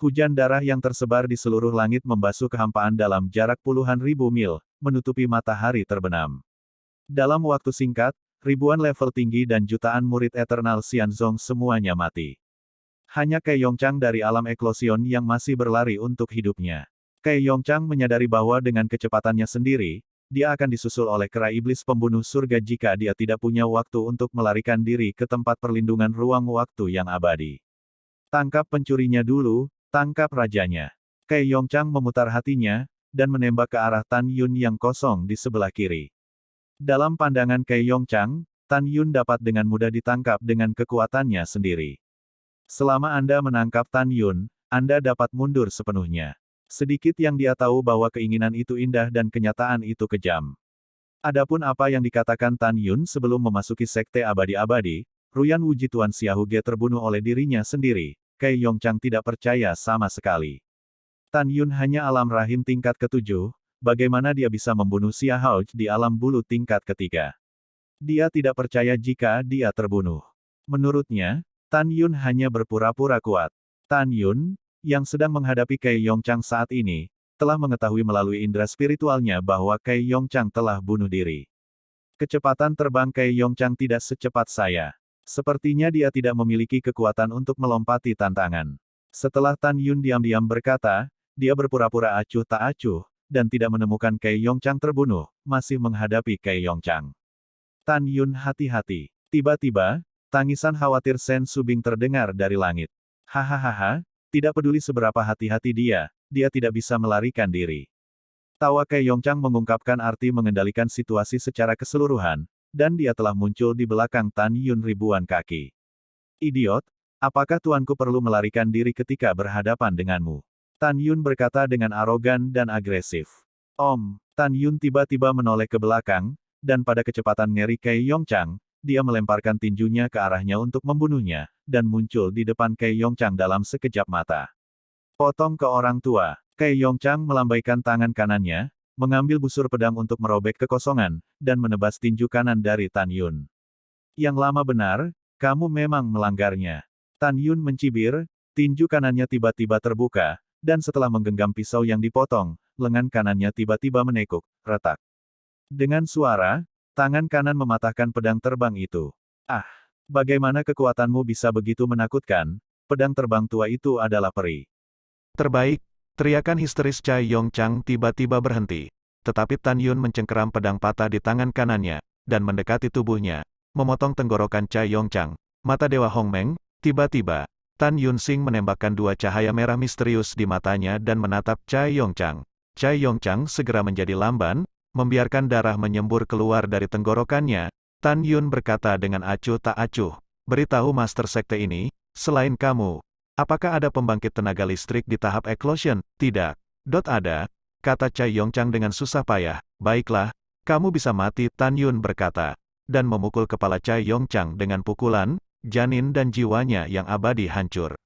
Hujan darah yang tersebar di seluruh langit membasuh kehampaan dalam jarak puluhan ribu mil, menutupi matahari terbenam. Dalam waktu singkat, ribuan level tinggi dan jutaan murid Eternal Xianzong semuanya mati. Hanya Kei Yongchang dari alam eklosion yang masih berlari untuk hidupnya. Kei Yongchang menyadari bahwa dengan kecepatannya sendiri, dia akan disusul oleh kera iblis pembunuh surga jika dia tidak punya waktu untuk melarikan diri ke tempat perlindungan ruang waktu yang abadi. Tangkap pencurinya dulu, tangkap rajanya. Kei Yongchang memutar hatinya, dan menembak ke arah Tan Yun yang kosong di sebelah kiri. Dalam pandangan Kei Yongchang, Tan Yun dapat dengan mudah ditangkap dengan kekuatannya sendiri. Selama Anda menangkap Tan Yun, Anda dapat mundur sepenuhnya. Sedikit yang dia tahu bahwa keinginan itu indah dan kenyataan itu kejam. Adapun apa yang dikatakan Tan Yun sebelum memasuki sekte abadi-abadi, Ruyan Wuji Tuan Xiaoge terbunuh oleh dirinya sendiri, Kei Yongchang tidak percaya sama sekali. Tan Yun hanya alam rahim tingkat ke-7, bagaimana dia bisa membunuh Xia Haoj di alam bulu tingkat ketiga? Dia tidak percaya jika dia terbunuh. Menurutnya, Tan Yun hanya berpura-pura kuat. Tan Yun, yang sedang menghadapi Kei Yongchang saat ini, telah mengetahui melalui indera spiritualnya bahwa Kei Yongchang telah bunuh diri. Kecepatan terbang Kei Yongchang tidak secepat saya. Sepertinya dia tidak memiliki kekuatan untuk melompati tantangan. Setelah Tan Yun diam-diam berkata, dia berpura-pura acuh tak acuh, dan tidak menemukan Kei Yongchang terbunuh, masih menghadapi Kei Yongchang. Tan Yun hati-hati. Tiba-tiba, tangisan khawatir Sen Subing terdengar dari langit. Hahaha. Tidak peduli seberapa hati-hati dia tidak bisa melarikan diri. Tawa Kei Yongchang mengungkapkan arti mengendalikan situasi secara keseluruhan, dan dia telah muncul di belakang Tan Yun ribuan kaki. Idiot, apakah tuanku perlu melarikan diri ketika berhadapan denganmu? Tan Yun berkata dengan arogan dan agresif. Tan Yun tiba-tiba menoleh ke belakang, dan pada kecepatan ngeri Kei Yongchang, dia melemparkan tinjunya ke arahnya untuk membunuhnya, dan muncul di depan Kei Yongchang dalam sekejap mata. Potong ke orang tua. Kei Yongchang melambaikan tangan kanannya, mengambil busur pedang untuk merobek kekosongan, dan menebas tinju kanan dari Tan Yun. Yang lama benar, kamu memang melanggarnya. Tan Yun mencibir, tinju kanannya tiba-tiba terbuka, dan setelah menggenggam pisau yang dipotong, lengan kanannya tiba-tiba menekuk, retak. Dengan suara, tangan kanan mematahkan pedang terbang itu. Ah, bagaimana kekuatanmu bisa begitu menakutkan? Pedang terbang tua itu adalah peri terbaik. Teriakan histeris Cai Yongchang tiba-tiba berhenti. Tetapi Tan Yun mencengkeram pedang patah di tangan kanannya, dan mendekati tubuhnya, memotong tenggorokan Cai Yongchang. Mata Dewa Hongmeng, tiba-tiba, Tan Yunsing menembakkan dua cahaya merah misterius di matanya dan menatap Cai Yongchang. Cai Yongchang segera menjadi lamban, membiarkan darah menyembur keluar dari tenggorokannya. Tan Yun berkata dengan acuh tak acuh, "Beritahu Master Sekte ini, selain kamu, apakah ada pembangkit tenaga listrik di tahap eclosion?" "Tidak. Ada," kata Cai Yongchang dengan susah payah. "Baiklah, kamu bisa mati," Tan Yun berkata, dan memukul kepala Cai Yongchang dengan pukulan. Janin dan jiwanya yang abadi hancur.